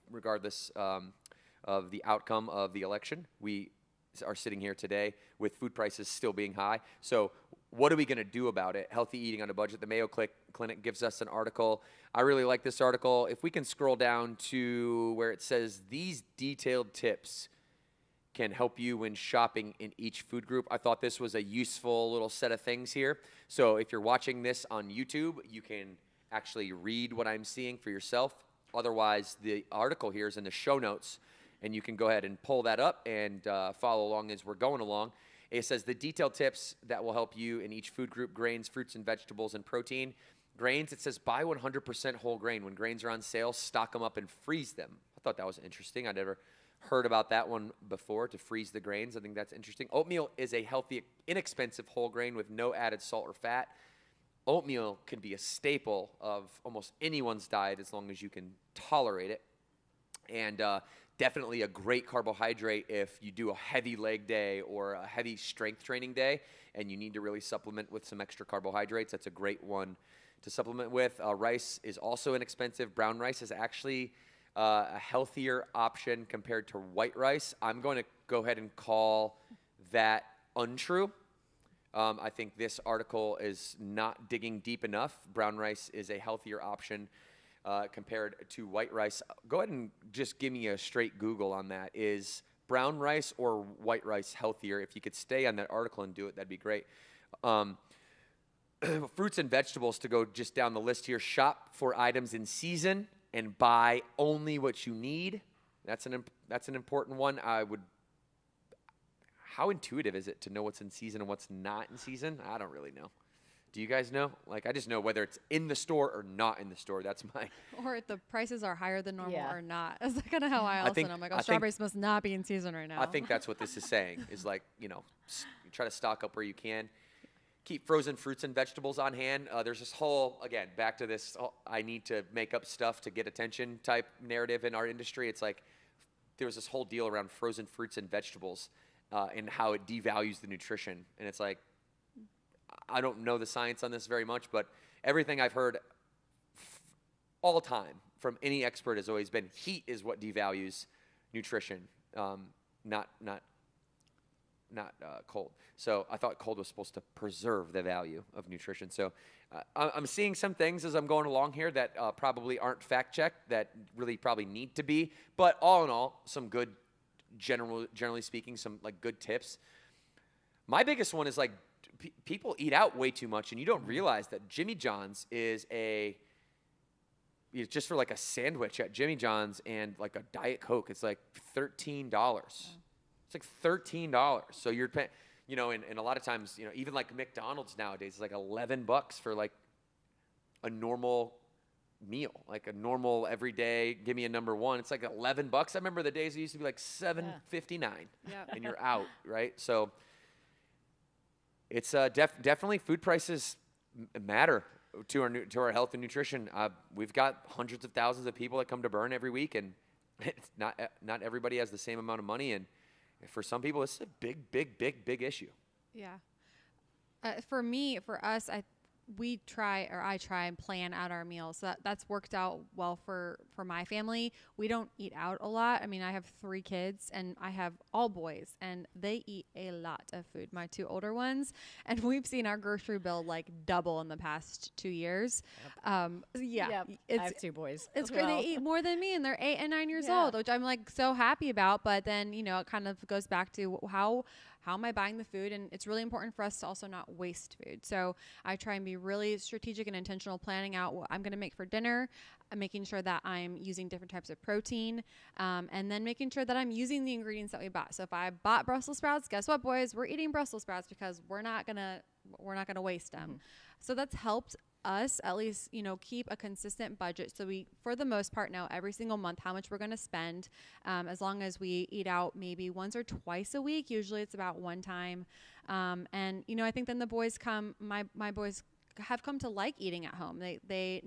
regardless of the outcome of the election, we are sitting here today with food prices still being high. So what are we going to do about it? Healthy Eating on a Budget. The Mayo Clinic gives us an article. I really like this article. If we can scroll down to where it says these detailed tips can help you when shopping in each food group. I thought this was a useful little set of things here. So if you're watching this on YouTube, you can actually read what I'm seeing for yourself. Otherwise, the article here is in the show notes, and you can go ahead and pull that up and follow along as we're going along. It says the detailed tips that will help you in each food group: grains, fruits and vegetables, and protein. Grains, it says buy 100% whole grain. When grains are on sale, stock them up and freeze them. I thought that was interesting. I never heard about that one before, to freeze the grains. I think that's interesting. Oatmeal is a healthy, inexpensive whole grain with no added salt or fat. Oatmeal can be a staple of almost anyone's diet as long as you can tolerate it. And definitely a great carbohydrate if you do a heavy leg day or a heavy strength training day and you need to really supplement with some extra carbohydrates. That's a great one to supplement with. Rice is also inexpensive. Brown rice is actually a healthier option compared to white rice. I'm going to go ahead and call that untrue. I think this article is not digging deep enough. Brown rice is a healthier option compared to white rice. Go ahead and just give me a straight Google on that. Is brown rice or white rice healthier? If you could stay on that article and do it, that'd be great. Fruits and vegetables, to go just down the list here. Shop for items in season and buy only what you need. That's an important one. How intuitive is it to know what's in season and what's not in season? I don't really know. Do you guys know? Like, I just know whether it's in the store or not in the store. That's my... Or if the prices are higher than normal or not. That's kind of how I also know. I'm like, strawberries must not be in season right now. I think that's what this is saying, is like, you try to stock up where you can. Keep frozen fruits and vegetables on hand. There's this whole, again, back to this, I need to make up stuff to get attention type narrative in our industry. It's like there's this whole deal around frozen fruits and vegetables and how it devalues the nutrition. And it's like, I don't know the science on this very much, but everything I've heard all time from any expert has always been heat is what devalues nutrition, not cold. So I thought cold was supposed to preserve the value of nutrition. So I'm seeing some things as I'm going along here that probably aren't fact checked, that really probably need to be. But all in all, some good, generally speaking, some like good tips. My biggest one is like people eat out way too much, and you don't realize that Jimmy John's is just for like a sandwich at Jimmy John's and like a Diet Coke, it's like $13. It's like $13. So you're paying, and a lot of times, even like McDonald's nowadays is like $11 for like a normal meal, like a normal everyday, give me a number one. It's like $11. I remember the days it used to be like $7.59 and you're out, right? So it's definitely food prices matter to our health and nutrition. We've got hundreds of thousands of people that come to Burn every week, and it's not everybody has the same amount of money, and for some people, it's a big issue. Yeah. For us, I try and plan out our meals. So that's worked out well for my family. We don't eat out a lot. I mean, I have 3 kids and I have all boys, and they eat a lot of food, my 2 older ones. And we've seen our grocery bill like double in the past 2 years. Yep. I have 2 boys. It's great. They eat more than me, and they're 8 and 9 years old, which I'm like so happy about. But then, it kind of goes back to how am I buying the food? And it's really important for us to also not waste food. So I try and be really strategic and intentional, planning out what I'm going to make for dinner. I'm making sure that I'm using different types of protein, and then making sure that I'm using the ingredients that we bought. So if I bought Brussels sprouts, guess what, boys? We're eating Brussels sprouts because we're not gonna waste them. Mm-hmm. So that's helped us at least, keep a consistent budget. So we, for the most part, know every single month how much we're going to spend. As long as we eat out maybe once or twice a week, usually it's about one time. And I think then the boys my boys have come to like eating at home.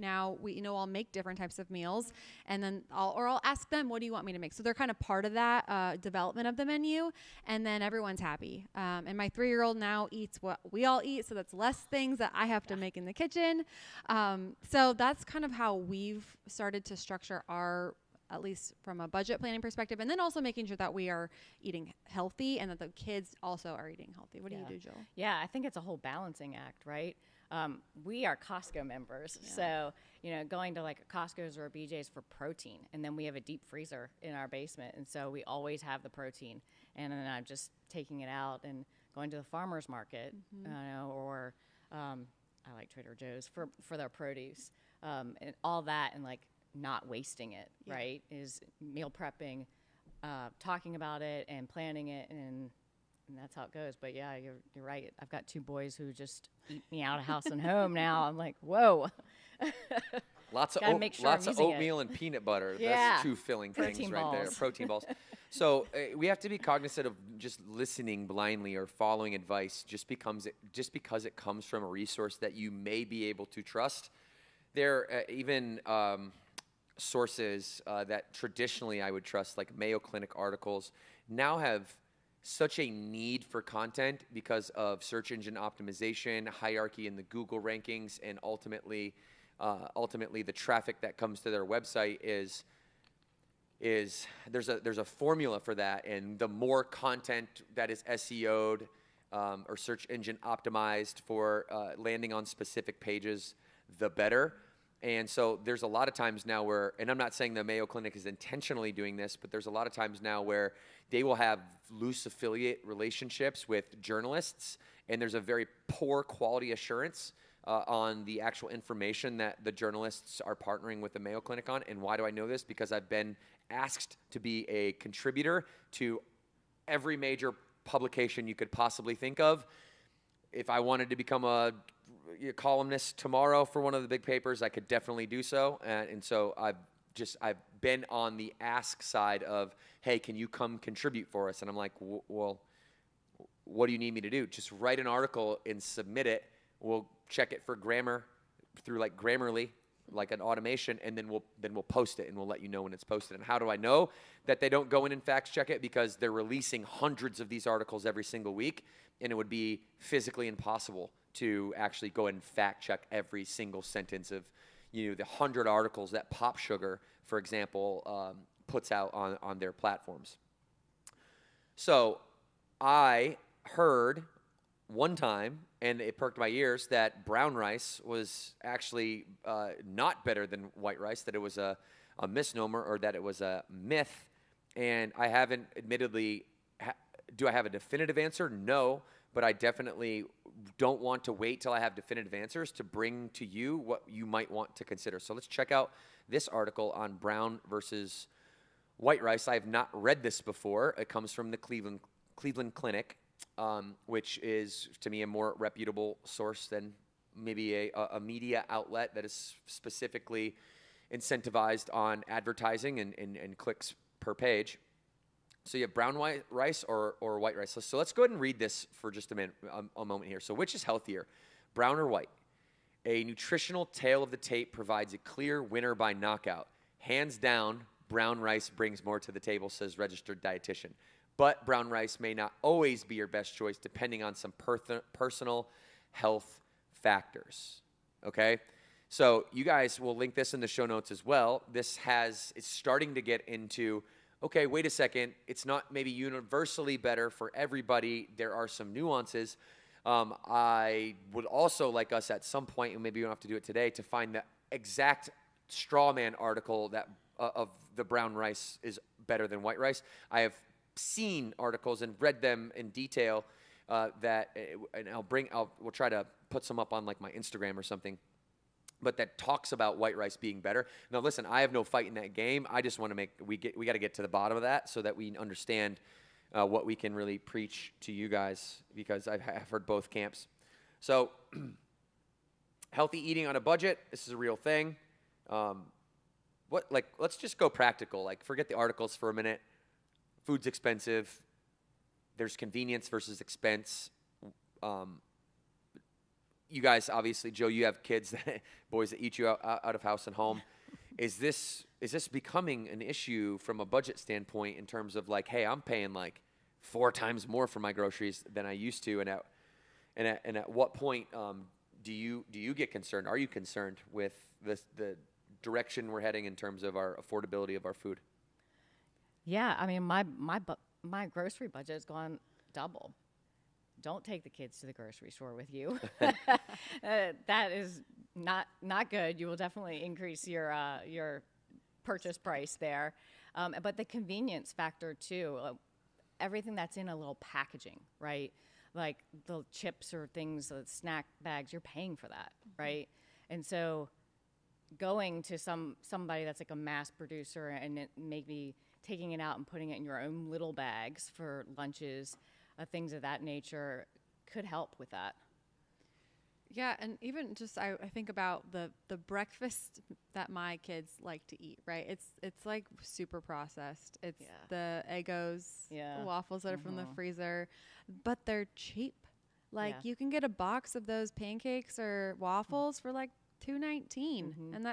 I'll make different types of meals, and then I'll ask them, what do you want me to make? So they're kind of part of that development of the menu, and then everyone's happy. And my 3-year-old now eats what we all eat, so that's less things that I have to make in the kitchen. So that's kind of how we've started to structure our, at least from a budget planning perspective, and then also making sure that we are eating healthy and that the kids also are eating healthy. What do you do, Jill? Yeah, I think it's a whole balancing act, right? We are Costco members, so going to like a Costco's or a BJ's for protein, and then we have a deep freezer in our basement, and so we always have the protein. And then I'm just taking it out and going to the farmers market, or I like Trader Joe's for their produce, and all that, and like not wasting it. Right, is meal prepping, talking about it and planning it, and that's how it goes. But yeah, you're right. I've got 2 boys who just eat me out of house and home now. I'm like, whoa. Lots of oatmeal and peanut butter. Yeah. That's 2 filling Protein things balls. Right there. Protein balls. So we have to be cognizant of just listening blindly or following advice just because it comes from a resource that you may be able to trust. There are even sources that traditionally I would trust, like Mayo Clinic articles, now have such a need for content because of search engine optimization, hierarchy in the Google rankings, and ultimately the traffic that comes to their website is there's a formula for that, and the more content that is SEO'd or search engine optimized for landing on specific pages, the better. And so there's a lot of times now where, and I'm not saying the Mayo Clinic is intentionally doing this, but there's a lot of times now where they will have loose affiliate relationships with journalists, and there's a very poor quality assurance on the actual information that the journalists are partnering with the Mayo Clinic on. And why do I know this? Because I've been asked to be a contributor to every major publication you could possibly think of. If I wanted to become a columnist tomorrow for one of the big papers, I could definitely do so. And so I've been on the ask side of, hey, can you come contribute for us? And I'm like, well, what do you need me to do? Just write an article and submit it. We'll check it for grammar through like Grammarly, like an automation, and then we'll post it, and we'll let you know when it's posted. And how do I know that they don't go in and fact check it? Because they're releasing hundreds of these articles every single week, and it would be physically impossible to actually go and fact check every single sentence of the 100 articles that Pop Sugar, for example, puts out on their platforms. So I heard one time, and it perked my ears, that brown rice was actually not better than white rice, that it was a misnomer, or that it was a myth. And I haven't, admittedly, do I have a definitive answer? No, but I definitely don't want to wait till I have definitive answers to bring to you what you might want to consider. So let's check out this article on brown versus white rice. I have not read this before. It comes from the Cleveland Clinic, which is, to me, a more reputable source than maybe a media outlet that is specifically incentivized on advertising and clicks per page. So you have brown white rice or white rice. So let's go ahead and read this for just a moment here. So which is healthier, brown or white? A nutritional tale of the tape provides a clear winner by knockout. Hands down, brown rice brings more to the table, says registered dietitian. But brown rice may not always be your best choice, depending on some personal health factors. Okay? So you guys will link this in the show notes as well. It's starting to get into, okay, wait a second, it's not maybe universally better for everybody. There are some nuances. I would also like us at some point, and maybe we don't have to do it today, to find the exact straw man article that of the brown rice is better than white rice. I have seen articles and read them in detail and we'll try to put some up on like my Instagram or something, but that talks about white rice being better. Now, listen, I have no fight in that game. I just want to we got to get to the bottom of that so that we understand what we can really preach to you guys, because I've heard both camps. So, healthy eating on a budget. This is a real thing. Let's just go practical. Like, forget the articles for a minute. Food's expensive. There's convenience versus expense. You guys, obviously, Joe, you have kids, boys that eat you out of house and home. Is this becoming an issue from a budget standpoint in terms of like, hey, I'm paying like 4 times more for my groceries than I used to, and at what point do you get concerned? Are you concerned with the direction we're heading in terms of our affordability of our food? Yeah, I mean, my grocery budget has gone double. Don't take the kids to the grocery store with you. That is not good. You will definitely increase your purchase price there. But the convenience factor too, everything that's in a little packaging, right? Like the chips or things, the snack bags, you're paying for that, right? And so going to somebody that's like a mass producer and maybe taking it out and putting it in your own little bags for lunches, things of that nature could help with that. Yeah, and even just I think about the breakfast that my kids like to eat, right? It's like super processed. It's the Eggos, the waffles that are from the freezer, but they're cheap. Like you can get a box of those pancakes or waffles for like $2.19, and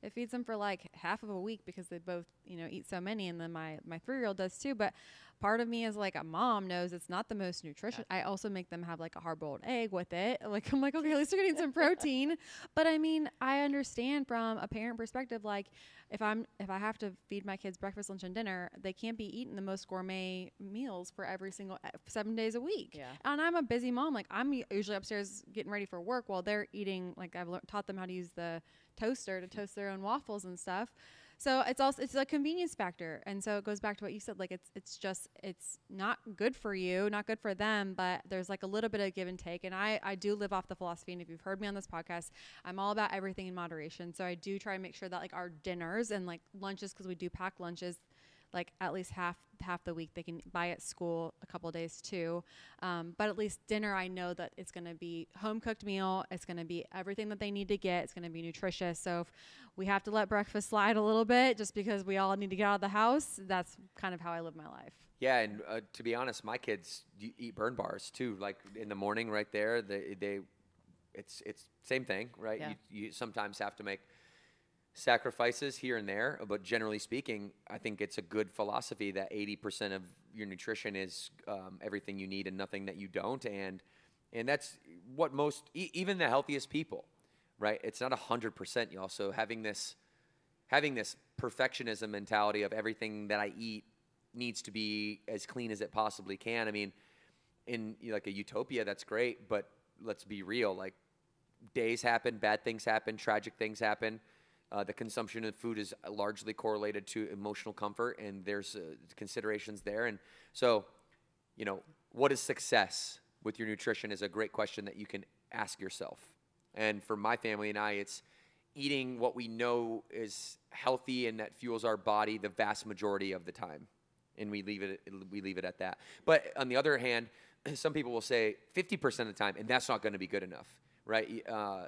it feeds them for like half of a week because they both eat so many, and then my 3-year-old does too. But part of me as like a mom knows it's not the most nutritious. I also make them have like a hard-boiled egg with it. Like I'm like, okay, at least they're getting some protein. But I mean, I understand from a parent perspective, like if I have to feed my kids breakfast, lunch, and dinner, they can't be eating the most gourmet meals for every single 7 days a week. Yeah. And I'm a busy mom. Like I'm usually upstairs getting ready for work while they're eating. Like I've taught them how to use the toaster to toast their own waffles and stuff. So it's a convenience factor. And so it goes back to what you said, like it's not good for you, not good for them, but there's like a little bit of give and take. And I do live off the philosophy, and if you've heard me on this podcast, I'm all about everything in moderation. So I do try to make sure that like our dinners and like lunches, because we do pack lunches, like at least half the week they can buy at school a couple of days too. But at least dinner, I know that it's going to be home cooked meal. It's going to be everything that they need to get. It's going to be nutritious. So if we have to let breakfast slide a little bit just because we all need to get out of the house, that's kind of how I live my life. Yeah, and to be honest, my kids eat Burn bars too. Like in the morning, right there, it's same thing, right? Yeah. You sometimes have to make sacrifices here and there, but generally speaking, I think it's a good philosophy that 80% of your nutrition is everything you need and nothing that you don't, and that's what most, even the healthiest people, right? It's not 100%. You also having this perfectionism mentality of everything that I eat needs to be as clean as it possibly can. I mean, in like a utopia, that's great, but let's be real. Like, days happen, bad things happen, tragic things happen. The consumption of food is largely correlated to emotional comfort, and there's considerations there. And so, what is success with your nutrition is a great question that you can ask yourself. And for my family and I, it's eating what we know is healthy and that fuels our body the vast majority of the time. And we leave it at that. But on the other hand, some people will say 50% of the time, and that's not going to be good enough, right?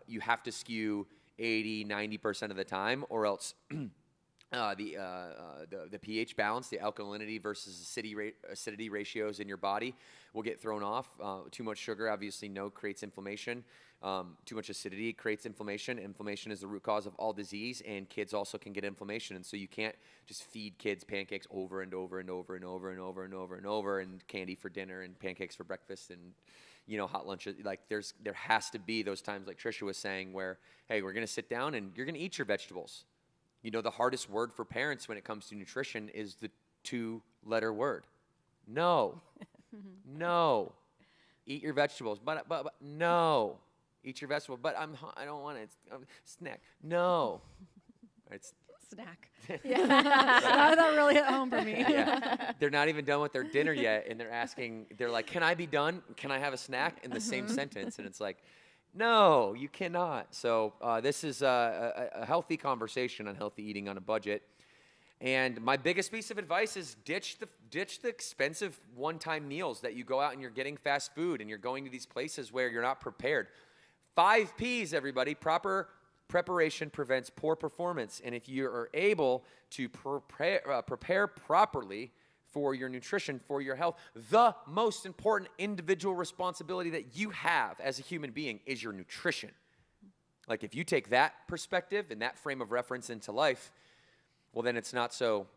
You have to skew 80, 90% of the time, or else the pH balance, the alkalinity versus acidity ratios in your body will get thrown off. Too much sugar, obviously, creates inflammation. Too much acidity creates inflammation. Inflammation is the root cause of all disease, and kids also can get inflammation. And so you can't just feed kids pancakes over and over and over and over and over and over and over, and candy for dinner and pancakes for breakfast and hot lunches. Like there has to be those times, like Trisha was saying, where, hey, we're going to sit down and you're going to eat your vegetables. The hardest word for parents when it comes to nutrition is the 2-letter word. No. No. Eat your vegetables. But no. Eat your vegetables. But I don't want it. Snack. No. It's snack. Yeah. That really hit home for me. Yeah. They're not even done with their dinner yet, and they're like, can I be done? Can I have a snack? In the same sentence. And it's like, no, you cannot. So this is a healthy conversation on healthy eating on a budget. And my biggest piece of advice is ditch the expensive one-time meals that you go out and you're getting fast food and you're going to these places where you're not prepared. 5 Ps, everybody. Proper preparation prevents poor performance. And if you are able to prepare properly for your nutrition, for your health, the most important individual responsibility that you have as a human being is your nutrition. Like, if you take that perspective and that frame of reference into life, well, then it's not so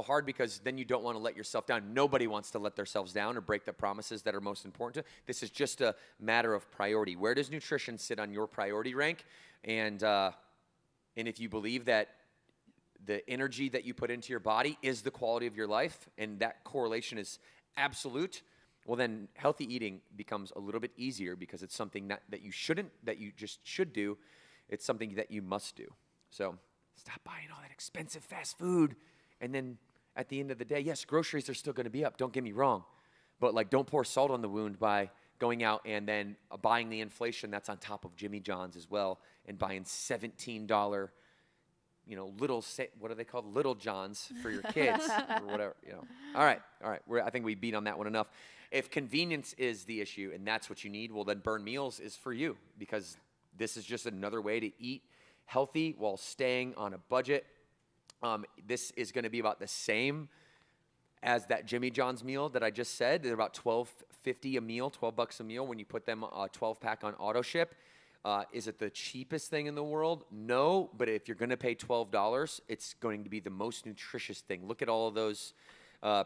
hard, because then you don't want to let yourself down. Nobody wants to let themselves down or break the promises that are most important to. This is just a matter of priority. Where does nutrition sit on your priority rank? And if you believe that the energy that you put into your body is the quality of your life, and that correlation is absolute, well, then healthy eating becomes a little bit easier, because it's something that you just should do. It's something that you must do. So stop buying all that expensive fast food. And then at the end of the day, yes, groceries are still going to be up. Don't get me wrong. But don't pour salt on the wound by going out and then buying the inflation that's on top of Jimmy John's as well, and buying $17 what are they called? Little Johns for your kids or whatever, All right. I think we beat on that one enough. If convenience is the issue and that's what you need, well, then Burn Meals is for you, because this is just another way to eat healthy while staying on a budget. This is going to be about the same as that Jimmy John's meal that I just said. They're about $12.50 a meal, $12 a meal when you put them a 12-pack on auto ship. Is it the cheapest thing in the world? No, but if you're going to pay $12, it's going to be the most nutritious thing. Look at all of those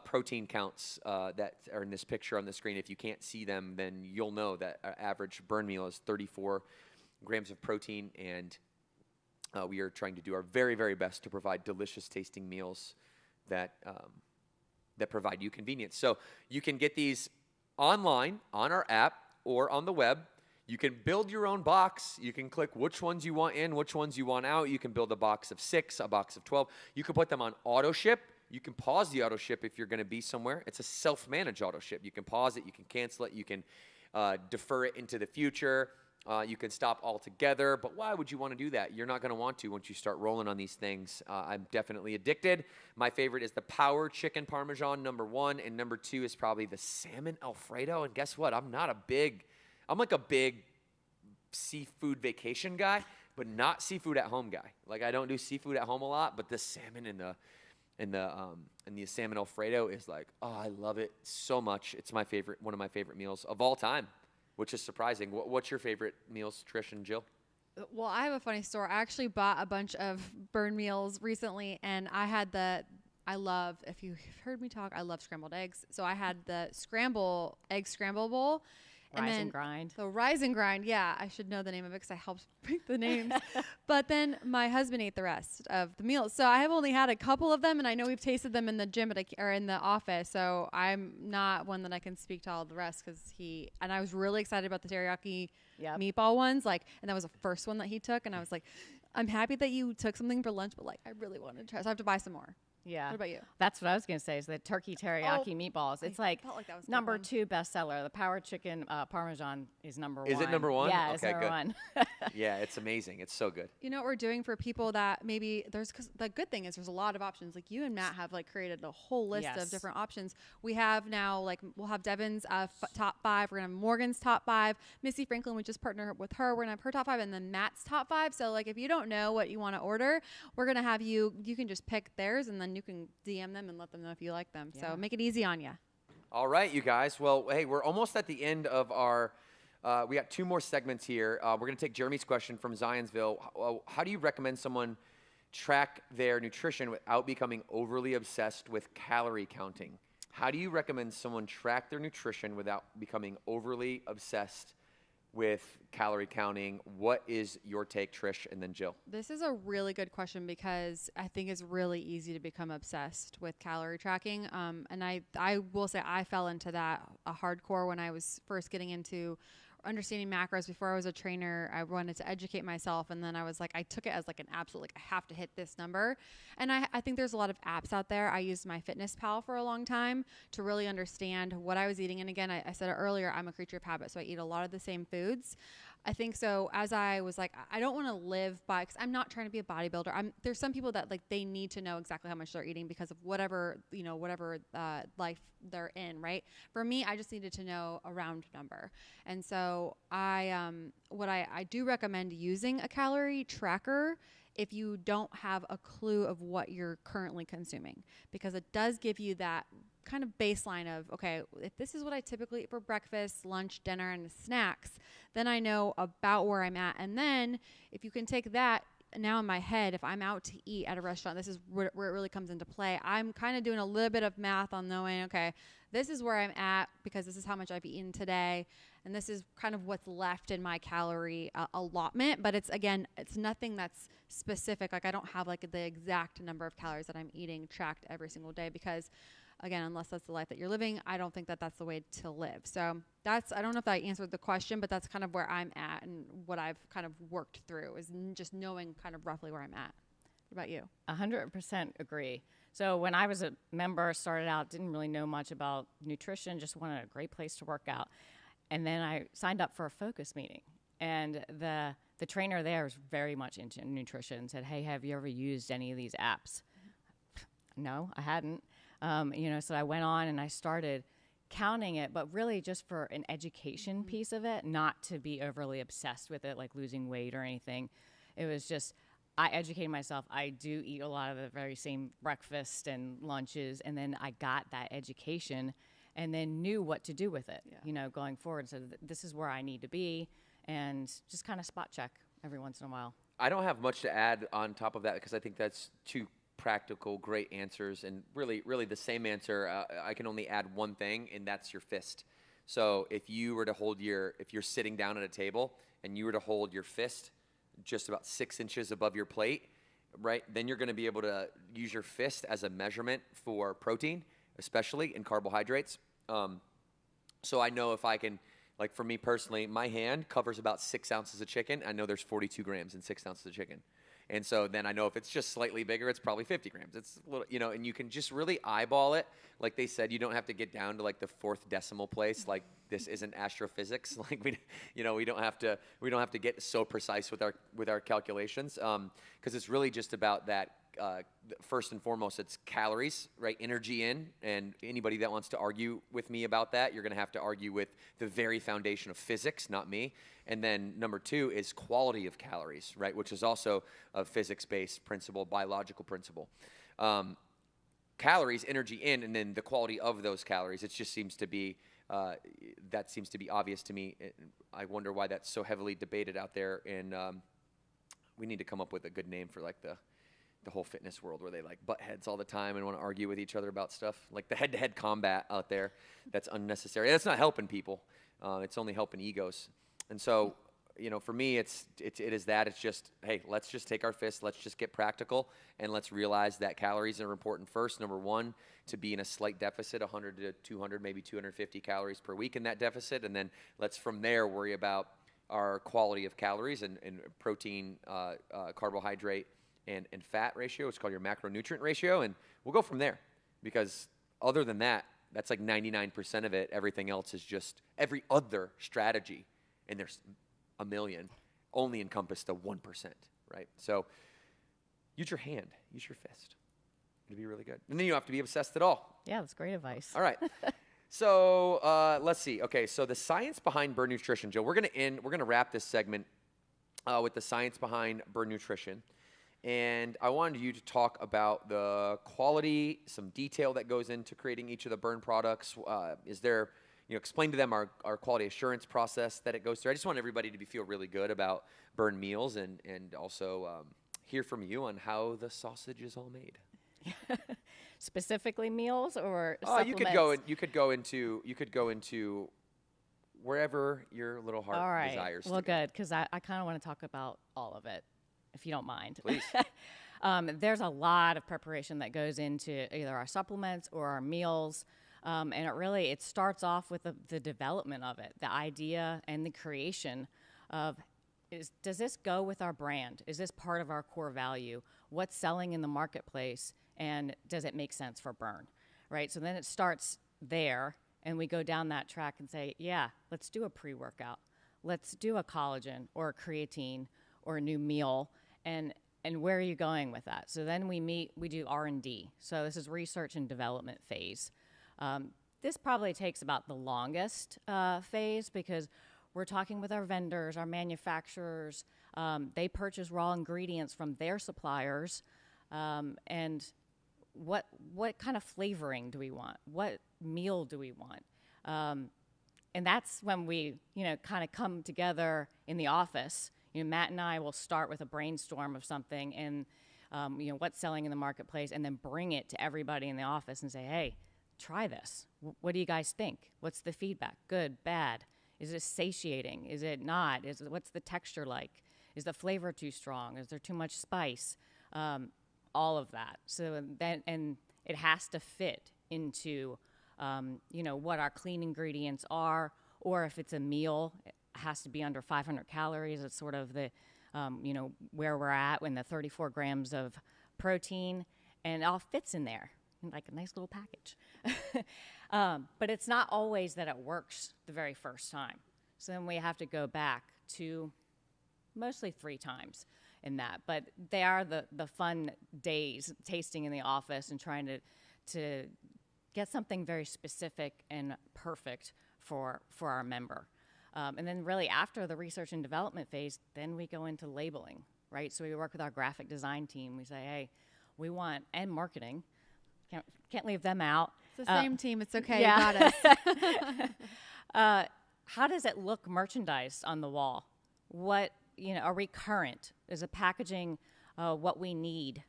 protein counts that are in this picture on the screen. If you can't see them, then you'll know that our average Burn meal is 34 grams of protein, and we are trying to do our very, very best to provide delicious tasting meals that provide you convenience. So you can get these online, on our app, or on the web. You can build your own box. You can click which ones you want in, which ones you want out. You can build a box of 6, a box of 12. You can put them on auto ship. You can pause the auto ship if you're going to be somewhere. It's a self-managed auto ship. You can pause it. You can cancel it. You can defer it into the future. You can stop altogether. But why would you want to do that? You're not going to want to once you start rolling on these things. I'm definitely addicted. My favorite is the Power Chicken Parmesan, number 1. And number 2 is probably the Salmon Alfredo. And guess what? I'm like a big seafood vacation guy, but not seafood at home guy. Like, I don't do seafood at home a lot, but the salmon and the Salmon Alfredo is like, oh, I love it so much. It's one of my favorite meals of all time, which is surprising. What's your favorite meals, Trish and Jill? Well, I have a funny story. I actually bought a bunch of Burn meals recently, and I had if you've heard me talk, I love scrambled eggs. So I had the egg scramble bowl. And Rise then and Grind. the Rise and Grind, yeah, I should know the name of it because I helped pick the names. But then my husband ate the rest of the meals. So I have only had a couple of them, and I know we've tasted them in the gym, or in the office. So I'm not one that I can speak to all the rest and I was really excited about the teriyaki meatball ones. And that was the first one that he took. And I was like, I'm happy that you took something for lunch, but I really wanted to try. So I have to buy some more. Yeah. What about you? That's what I was going to say is the turkey teriyaki meatballs. It's I felt like that was a good number one. 2 bestseller. The Power Chicken Parmesan is number 1. Is it number 1? Yeah, it's Okay, number good. 1. Yeah, it's amazing. It's so good. You know what we're doing for people that maybe cause the good thing is there's a lot of options. Like you and Matt have created a whole list of Yes. different options. We have now we'll have Devin's top 5. We're gonna have Morgan's top 5. Missy Franklin, we just partnered with her. We're gonna have her top 5 and then Matt's top 5. So if you don't know what you want to order, we're gonna have you can just pick theirs and then you can DM them and let them know if you like them. Yeah. So make it easy on you. All right, you guys. Well, hey, we're almost at the end of our. We got 2 more segments here. We're going to take Jeremy's question from Zionsville. How do you recommend someone track their nutrition without becoming overly obsessed with calorie counting? How do you recommend someone track their nutrition without becoming overly obsessed with calorie counting? What is your take, Trish, and then Jill? This is a really good question because I think it's really easy to become obsessed with calorie tracking. And I will say I fell into that hardcore when I was first getting into understanding macros. Before I was a trainer, I wanted to educate myself, and then I was I took it as an absolute, I have to hit this number. And I think there's a lot of apps out there. I used MyFitnessPal for a long time to really understand what I was eating. And again, I said it earlier, I'm a creature of habit, so I eat a lot of the same foods. I think so. As I was I don't want to live by, because I'm not trying to be a bodybuilder. There's some people that they need to know exactly how much they're eating because of whatever life they're in, right? For me, I just needed to know a round number, and so I do recommend using a calorie tracker if you don't have a clue of what you're currently consuming, because it does give you that kind of baseline of, okay, if this is what I typically eat for breakfast, lunch, dinner, and snacks, then I know about where I'm at. And then if you can take that now in my head, if I'm out to eat at a restaurant, this is where it really comes into play. I'm kind of doing a little bit of math on knowing, okay, this is where I'm at because this is how much I've eaten today. And this is kind of what's left in my calorie allotment. But it's nothing that's specific. I don't have the exact number of calories that I'm eating tracked every single day because, again, unless that's the life that you're living, I don't think that that's the way to live. So I don't know if that answered the question, but that's kind of where I'm at and what I've kind of worked through is just knowing kind of roughly where I'm at. What about you? 100% agree. So when I was a member, started out, didn't really know much about nutrition, just wanted a great place to work out. And then I signed up for a focus meeting. And the trainer there was very much into nutrition and said, hey, have you ever used any of these apps? No, I hadn't. So I went on and I started counting it, but really just for an education piece of it, not to be overly obsessed with it, like losing weight or anything. It was just, I educated myself. I do eat a lot of the very same breakfast and lunches, and then I got that education and then knew what to do with it, going forward. So this is where I need to be, and just kind of spot check every once in a while. I don't have much to add on top of that because I think that's 2 practical, great answers, and really the same answer. I can only add one thing, and that's your fist. So if you're sitting down at a table and you were to hold your fist just about 6 inches above your plate, right, then you're going to be able to use your fist as a measurement for protein, especially in carbohydrates. So I know if I can, for me personally, my hand covers about 6 ounces of chicken. I know there's 42 grams in 6 ounces of chicken. And so then I know if it's just slightly bigger, it's probably 50 grams. It's a little, and you can just really eyeball it. Like they said, you don't have to get down to the 4th decimal place. This isn't astrophysics. We don't have to get so precise with our calculations. Because it's really just about that. First and foremost, it's calories, right? Energy in, and anybody that wants to argue with me about that, you're going to have to argue with the very foundation of physics, not me. And then number 2 is quality of calories, right? Which is also a physics-based principle, biological principle. Calories, energy in, and then the quality of those calories. It just seems to be that seems to be obvious to me. I wonder why that's so heavily debated out there. And we need to come up with a good name for the whole fitness world where they butt heads all the time and want to argue with each other about stuff, like the head-to-head combat out there. That's unnecessary. That's not helping people. It's only helping egos. And so, for me, it is that. It's just, hey, let's just take our fists, let's just get practical, and let's realize that calories are important first. Number one, to be in a slight deficit, 100 to 200, maybe 250 calories per week in that deficit, and then let's from there worry about our quality of calories and protein, carbohydrate, and fat ratio. It's called your macronutrient ratio, and we'll go from there. Because other than that, that's like 99% of it. Everything else is just every other strategy, and there's a million, only encompass the 1%, right? So use your hand, use your fist. It'll be really good. And then you don't have to be obsessed at all. Yeah, that's great advice. All right. So let's see. Okay, so the science behind Burn Nutrition, Joe. We're gonna wrap this segment with the science behind Burn Nutrition, and I wanted you to talk about the quality, some detail that goes into creating each of the Burn products. Is there, explain to them our quality assurance process that it goes through. I just want everybody to feel really good about Burn meals, and also hear from you on how the sausage is all made. Specifically meals or supplements? You could go into wherever your little heart desires. Well, to go. good, because I kind of want to talk about all of it, if you don't mind. Please. There's a lot of preparation that goes into either our supplements or our meals, and it starts off with the development of it, the idea and the creation of, does this go with our brand? Is this part of our core value? What's selling in the marketplace? And does it make sense for Burn, right? So then it starts there, and we go down that track and say, yeah, let's do a pre-workout. Let's do a collagen or a creatine or a new meal, and where are you going with that? So then we do R&D. So this is research and development phase. This probably takes about the longest phase, because we're talking with our vendors, our manufacturers. They purchase raw ingredients from their suppliers, and what kind of flavoring do we want? What meal do we want? And that's when we, kind of come together in the office. Matt and I will start with a brainstorm of something and, what's selling in the marketplace, and then bring it to everybody in the office and say, hey, try this. What do you guys think? What's the feedback? Good, bad? Is it satiating? Is it not? What's the texture like? Is the flavor too strong? Is there too much spice? All of that. So then, and it has to fit into, what our clean ingredients are, or if it's a meal, it has to be under 500 calories. It's sort of the, where we're at when the 34 grams of protein, and it all fits in there, like a nice little package. But it's not always that it works the very first time. So then we have to go back to mostly 3 times in that. But they are the fun days, tasting in the office and trying to get something very specific and perfect for our member. And then really after the research and development phase, then we go into labeling, right? So we work with our graphic design team. We say, hey, we want, and marketing, can't leave them out. It's the same team. It's okay. Yeah. You got us. How does it look merchandised on the wall? What, are we current? Is the packaging what we need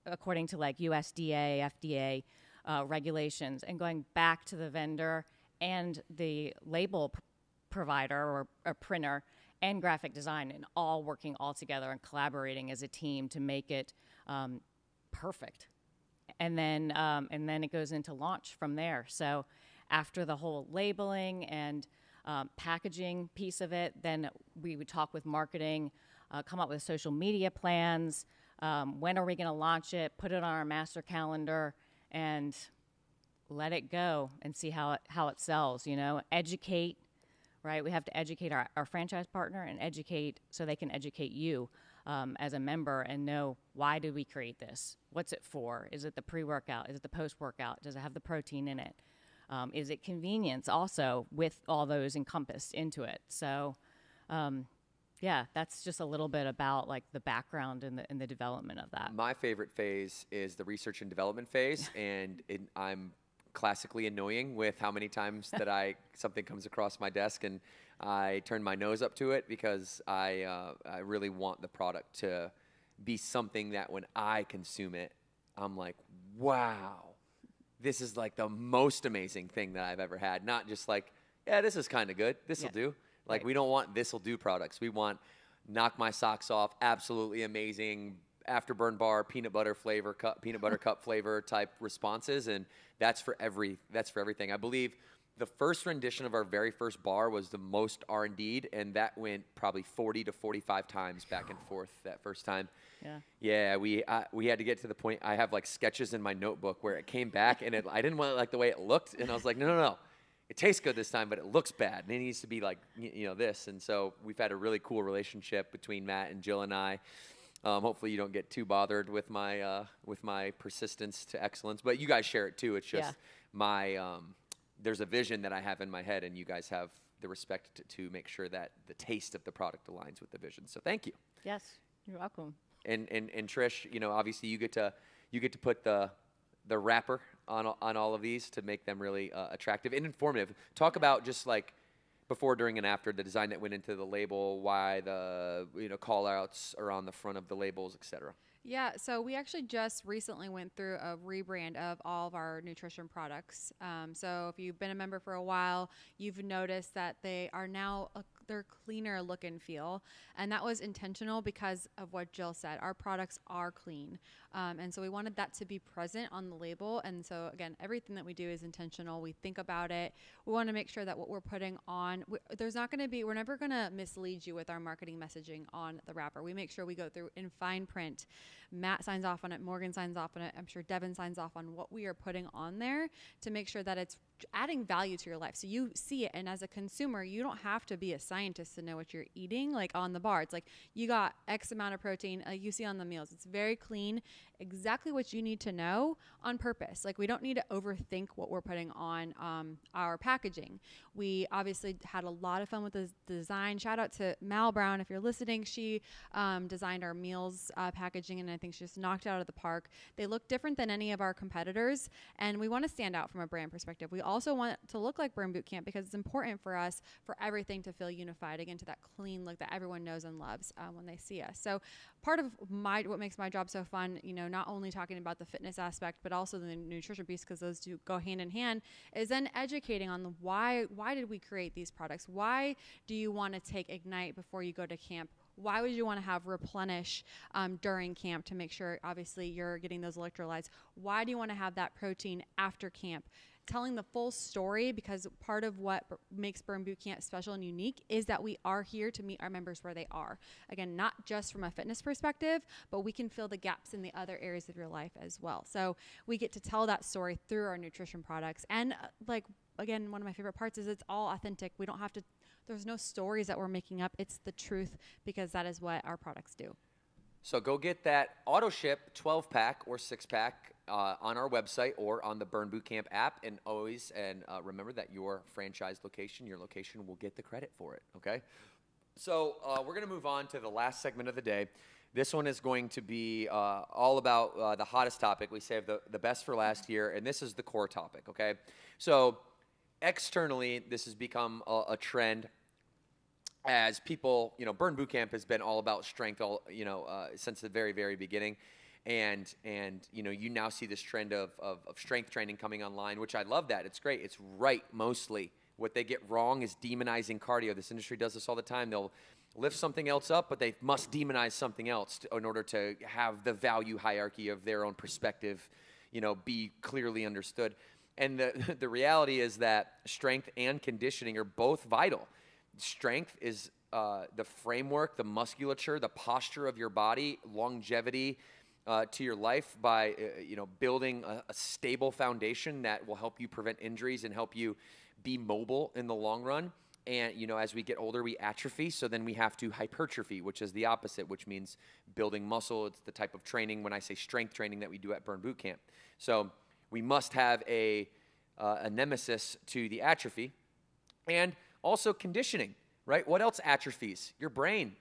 according to like USDA, FDA regulations, and going back to the vendor and the label provider or a printer and graphic design, and all working all together and collaborating as a team to make it perfect. And then it goes into launch from there. So after the whole labeling and packaging piece of it, then we would talk with marketing, come up with social media plans. When are we going to launch it? Put it on our master calendar and let it go and see how it sells. Educate, right? We have to educate our franchise partner and educate so they can educate you as a member and know, why do we create this? What's it for? Is it the pre-workout? Is it the post-workout? Does it have the protein in it? Is it convenience also with all those encompassed into it? So, that's just a little bit about like the background and the development of that. My favorite phase is the research and development phase, and I'm classically annoying with how many times that something comes across my desk and I turn my nose up to it, because I really want the product to be something that when I consume it, I'm like, wow, this is like the most amazing thing that I've ever had. Not just like, yeah, this is kind of good. This will Yeah. do. Like, Right. we don't want this'll do products. We want knock my socks off, absolutely amazing afterburn bar, peanut butter cup flavor type responses, and that's for everything. I believe the first rendition of our very first bar was the most R&D'd, and that went probably 40 to 45 times back and forth that first time. Yeah. Yeah, we had to get to the point. I have like sketches in my notebook where it came back, and I didn't want it like the way it looked, and I was like, no. It tastes good this time, but it looks bad, and it needs to be like this. And so we've had a really cool relationship between Matt and Jill and I. Hopefully you don't get too bothered with my persistence to excellence, but you guys share it too. It's just there's a vision that I have in my head, and you guys have the respect to make sure that the taste of the product aligns with the vision. So thank you. Yes, you're welcome. And Trish, obviously you get to put the wrapper on all of these to make them really attractive and informative. Talk about just like before, during, and after, the design that went into the label, why the call outs are on the front of the labels, etc. Yeah, so we actually just recently went through a rebrand of all of our nutrition products. So if you've been a member for a while, you've noticed that they are now they're cleaner look and feel, and that was intentional because of what Jill said. Our products are clean, and so we wanted that to be present on the label. And so again, everything that we do is intentional. We think about it. We want to make sure that what we're putting on, we're never going to mislead you with our marketing messaging on the wrapper. We make sure we go through in fine print. Matt signs off on it. Morgan signs off on it. I'm sure Devin signs off on what we are putting on there to make sure that it's adding value to your life. So you see it, and as a consumer, you don't have to be a scientist to know what you're eating. Like on the bar, it's like you got X amount of protein. You see on the meals, it's very clean, exactly what you need to know on purpose. Like we don't need to overthink what we're putting on our packaging. We obviously had a lot of fun with the design. Shout out to Mal Brown if you're listening. She designed our meals packaging, and I think she just knocked it out of the park. They look different than any of our competitors, and we want to stand out from a brand perspective. We also want it to look like Burn Boot Camp because it's important for us for everything to feel unified, again, to that clean look that everyone knows and loves when they see us. So part of what makes my job so fun, not only talking about the fitness aspect, but also the nutrition piece, because those two go hand in hand, is then educating on the why did we create these products? Why do you want to take Ignite before you go to camp? Why would you want to have Replenish during camp to make sure, obviously, you're getting those electrolytes? Why do you want to have that protein after camp? Telling the full story, because part of what makes Burn Boot Camp special and unique is that we are here to meet our members where they are. Again, not just from a fitness perspective, but we can fill the gaps in the other areas of your life as well. So we get to tell that story through our nutrition products. And again, one of my favorite parts is it's all authentic. We don't have to, there's no stories that we're making up. It's the truth, because that is what our products do. So go get that auto ship 12-pack or 6-pack on our website or on the Burn Boot Camp app, and remember that your franchise location, your location, will get the credit for it. Okay. So we're going to move on to the last segment of the day. This one is going to be all about the hottest topic. We saved the best for last here, and this is the core topic. Okay. So externally, this has become a trend. As people, Burn Boot Camp has been all about strength, since the very, very beginning, and you now see this trend of strength training coming online, which I love that. It's great. It's right mostly. What they get wrong is demonizing cardio. This industry does this all the time. They'll lift something else up, but they must demonize something else in order to have the value hierarchy of their own perspective, be clearly understood. And the reality is that strength and conditioning are both vital. Strength is the framework, the musculature, the posture of your body, longevity to your life by building a stable foundation that will help you prevent injuries and help you be mobile in the long run. And as we get older, we atrophy, so then we have to hypertrophy, which is the opposite, which means building muscle. It's the type of training, when I say strength training, that we do at Burn Boot Camp. So we must have a nemesis to the atrophy. And also conditioning, right? What else atrophies? Your brain.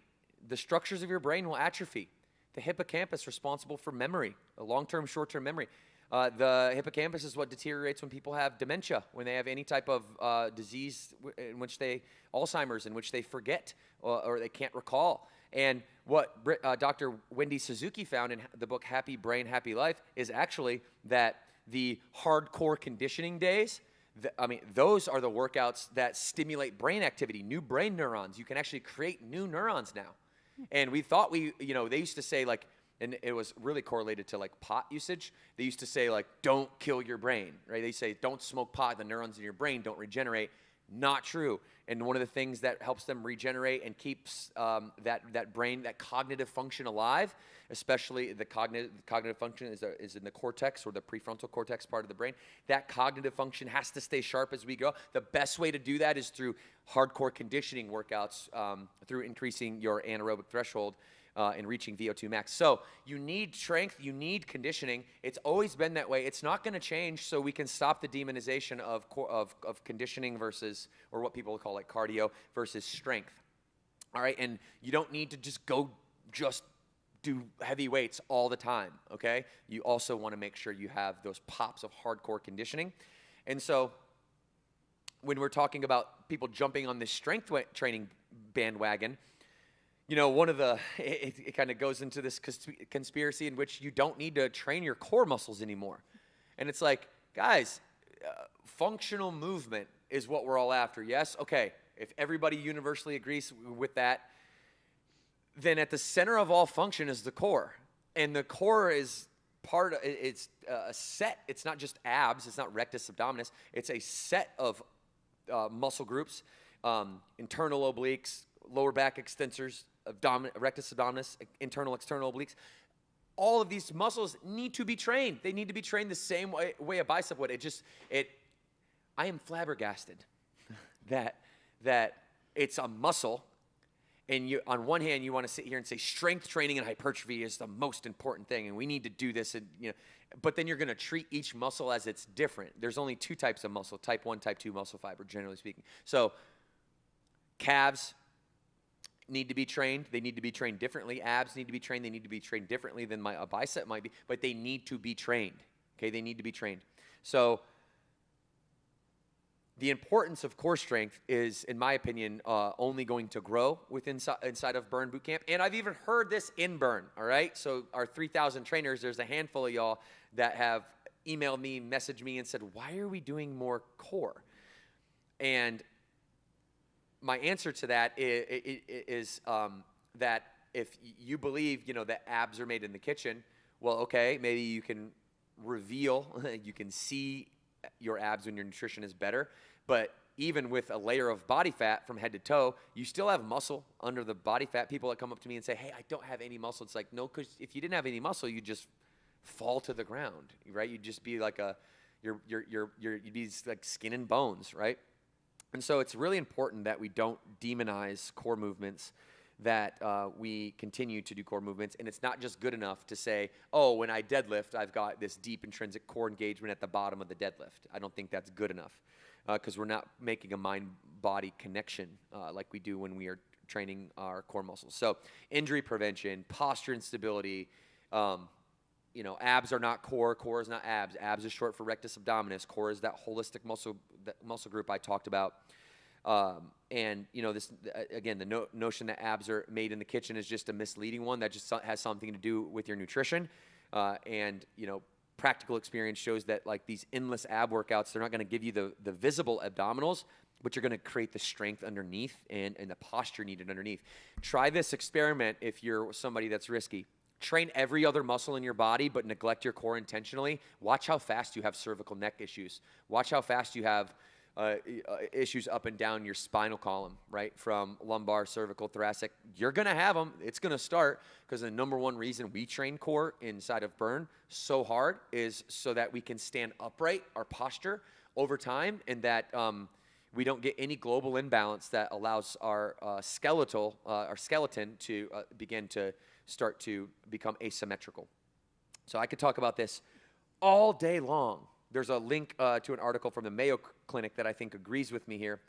The structures of your brain will atrophy. The hippocampus, responsible for memory, long-term, short-term memory. The hippocampus is what deteriorates when people have dementia, when they have any type of disease Alzheimer's, in which they forget or they can't recall. And what Dr. Wendy Suzuki found in the book Happy Brain, Happy Life is actually that the hardcore conditioning days, those are the workouts that stimulate brain activity, new brain neurons. You can actually create new neurons now. And we thought they used to say like, and it was really correlated to like pot usage. They used to say like, don't kill your brain, right? They say, don't smoke pot, the neurons in your brain don't regenerate. Not true. And one of the things that helps them regenerate and keeps that brain, that cognitive function alive, especially the cognitive function is in the cortex or the prefrontal cortex part of the brain. That cognitive function has to stay sharp as we go. The best way to do that is through hardcore conditioning workouts, through increasing your anaerobic threshold and reaching VO2 max. So you need strength, you need conditioning. It's always been that way. It's not going to change, so we can stop the demonization of conditioning versus, or what people call like cardio versus strength. All right, and you don't need to just do heavy weights all the time, okay? You also want to make sure you have those pops of hardcore conditioning. And so when we're talking about people jumping on this strength training bandwagon, one of it kind of goes into this conspiracy in which you don't need to train your core muscles anymore. And it's like, guys, functional movement is what we're all after, yes? Okay, if everybody universally agrees with that, then at the center of all function is the core. And the core is it's a set. It's not just abs. It's not rectus abdominis. It's a set of muscle groups, internal obliques, lower back extensors, rectus abdominis, internal, external obliques. All of these muscles need to be trained. They need to be trained the same way a bicep would. I am flabbergasted that it's a muscle, and on one hand you want to sit here and say strength training and hypertrophy is the most important thing, and we need to do this, and but then you're going to treat each muscle as it's different. There's only two types of muscle: type 1, type 2 muscle fiber, generally speaking. So calves need to be trained. They need to be trained differently. Abs need to be trained. They need to be trained differently than a bicep might be, but they need to be trained. Okay, they need to be trained. So the importance of core strength is, in my opinion, only going to grow inside of Burn Bootcamp. And I've even heard this in Burn, all right? So our 3,000 trainers, there's a handful of y'all that have emailed me, messaged me, and said, why are we doing more core? And my answer to that is that if you believe, that abs are made in the kitchen, well, okay, maybe you can reveal, you can see your abs when your nutrition is better. But even with a layer of body fat from head to toe, you still have muscle under the body fat. People that come up to me and say, hey, I don't have any muscle. It's like, no, because if you didn't have any muscle, you'd just fall to the ground, right? You'd just be like you'd be like skin and bones, right? And so it's really important that we don't demonize core movements, that we continue to do core movements. And it's not just good enough to say, oh, when I deadlift, I've got this deep intrinsic core engagement at the bottom of the deadlift. I don't think that's good enough because we're not making a mind-body connection like we do when we are training our core muscles. So injury prevention, posture and stability, abs are not core, core is not abs. Abs is short for rectus abdominis. Core is that holistic muscle group I talked about. This again, the notion that abs are made in the kitchen is just a misleading one that just has something to do with your nutrition. Practical experience shows that like these endless ab workouts, they're not going to give you the visible abdominals, but you're going to create the strength underneath and the posture needed underneath. Try this experiment if you're somebody that's risky. Train every other muscle in your body, but neglect your core intentionally. Watch how fast you have cervical neck issues. Watch how fast you have issues up and down your spinal column, right? From lumbar, cervical, thoracic. You're going to have them. It's going to start because the number one reason we train core inside of Burn so hard is so that we can stand upright, our posture, over time, and that we don't get any global imbalance that allows our skeleton to begin to start to become asymmetrical. So I could talk about this all day long. There's a link to an article from the Mayo Clinic that I think agrees with me here.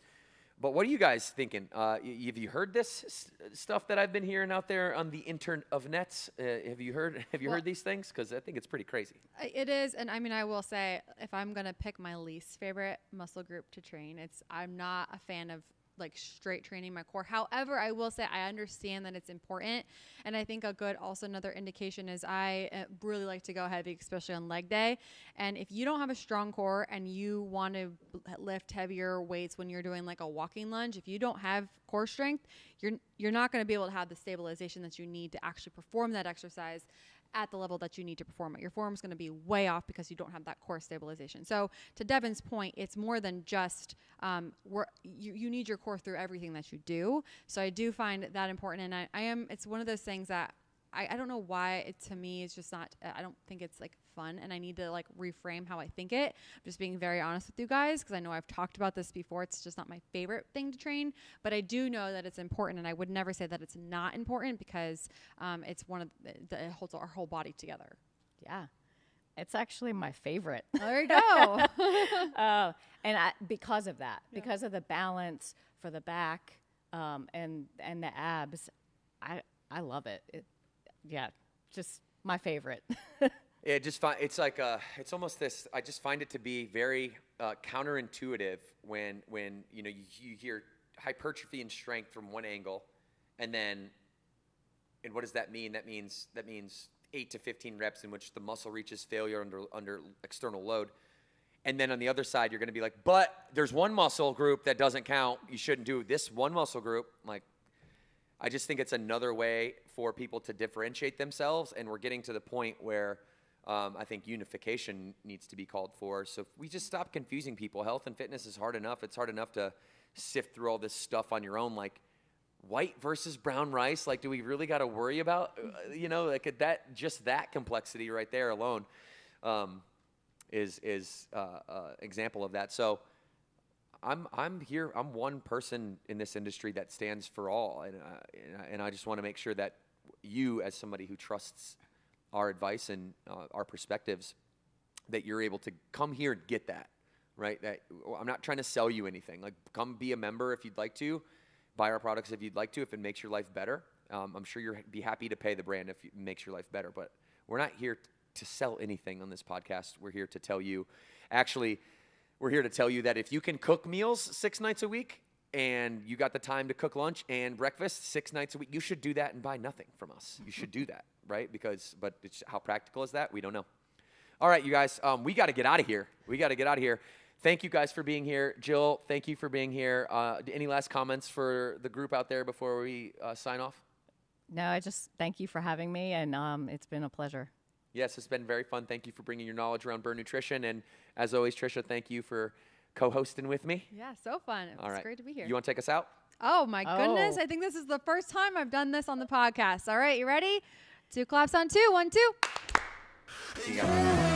But what are you guys thinking? Have you heard this stuff that I've been hearing out there on the internet of nets? Have you heard these things? Because I think it's pretty crazy. It is, and I mean, I will say, if I'm gonna pick my least favorite muscle group to train, I'm not a fan of like straight training my core. However, I will say I understand that it's important. And I think another indication is I really like to go heavy, especially on leg day. And if you don't have a strong core and you want to lift heavier weights when you're doing like a walking lunge, if you don't have core strength, you're not going to be able to have the stabilization that you need to actually perform that exercise at the level that you need to perform it. Your form's going to be way off because you don't have that core stabilization. So to Devin's point, it's more than just you need your core through everything that you do. So I do find that important, and it's one of those things that I don't know why to me it's just not, I don't think it's like fun, and I need to like reframe how I think it. I'm just being very honest with you guys because I know I've talked about this before. It's just not my favorite thing to train, but I do know that it's important, and I would never say that it's not important because it's one of it holds our whole body together. Yeah. It's actually my favorite. There you go. Because of that, because of the balance for the back and the abs, I love it. Just my favorte. Yeah, it's like it's almost this. I just find it to be very counterintuitive when you hear hypertrophy and strength from one angle, and what does that mean? That means 8 to 15 reps in which the muscle reaches failure under external load. And then on the other side, you're going to be like, but there's one muscle group that doesn't count. You shouldn't do this one muscle group. Like, I just think it's another way for people to differentiate themselves. And we're getting to the point where I think unification needs to be called for. So if we just stop confusing people, health and fitness is hard enough. It's hard enough to sift through all this stuff on your own. Like, white versus brown rice, like, do we really got to worry about, like that complexity right there alone is example of that. So I'm here. I'm one person in this industry that stands for all, and I just want to make sure that you, as somebody who trusts our advice and our perspectives, that you're able to come here and get that, right? That I'm not trying to sell you anything. Like, come be a member if you'd like to. Buy our products if you'd like to, if it makes your life better. I'm sure you'll be happy to pay the brand if it makes your life better. But we're not here to sell anything on this podcast. We're here to tell you, we're here to tell you that if you can cook meals 6 nights a week and you got the time to cook lunch and breakfast 6 nights a week, you should do that and buy nothing from us. You should do that, right? But how practical is that? We don't know. All right, you guys, we got to get out of here. Thank you guys for being here. Jill, thank you for being here. Any last comments for the group out there before we sign off? No, I just thank you for having me, and it's been a pleasure. Yes, it's been very fun. Thank you for bringing your knowledge around Burn Nutrition. And as always, Trisha, thank you for co-hosting with me. Yeah, so fun. It's great to be here. You want to take us out? Oh, my goodness. I think this is the first time I've done this on the podcast. All right, you ready? 2 claps on 2. 1, 2. You got it.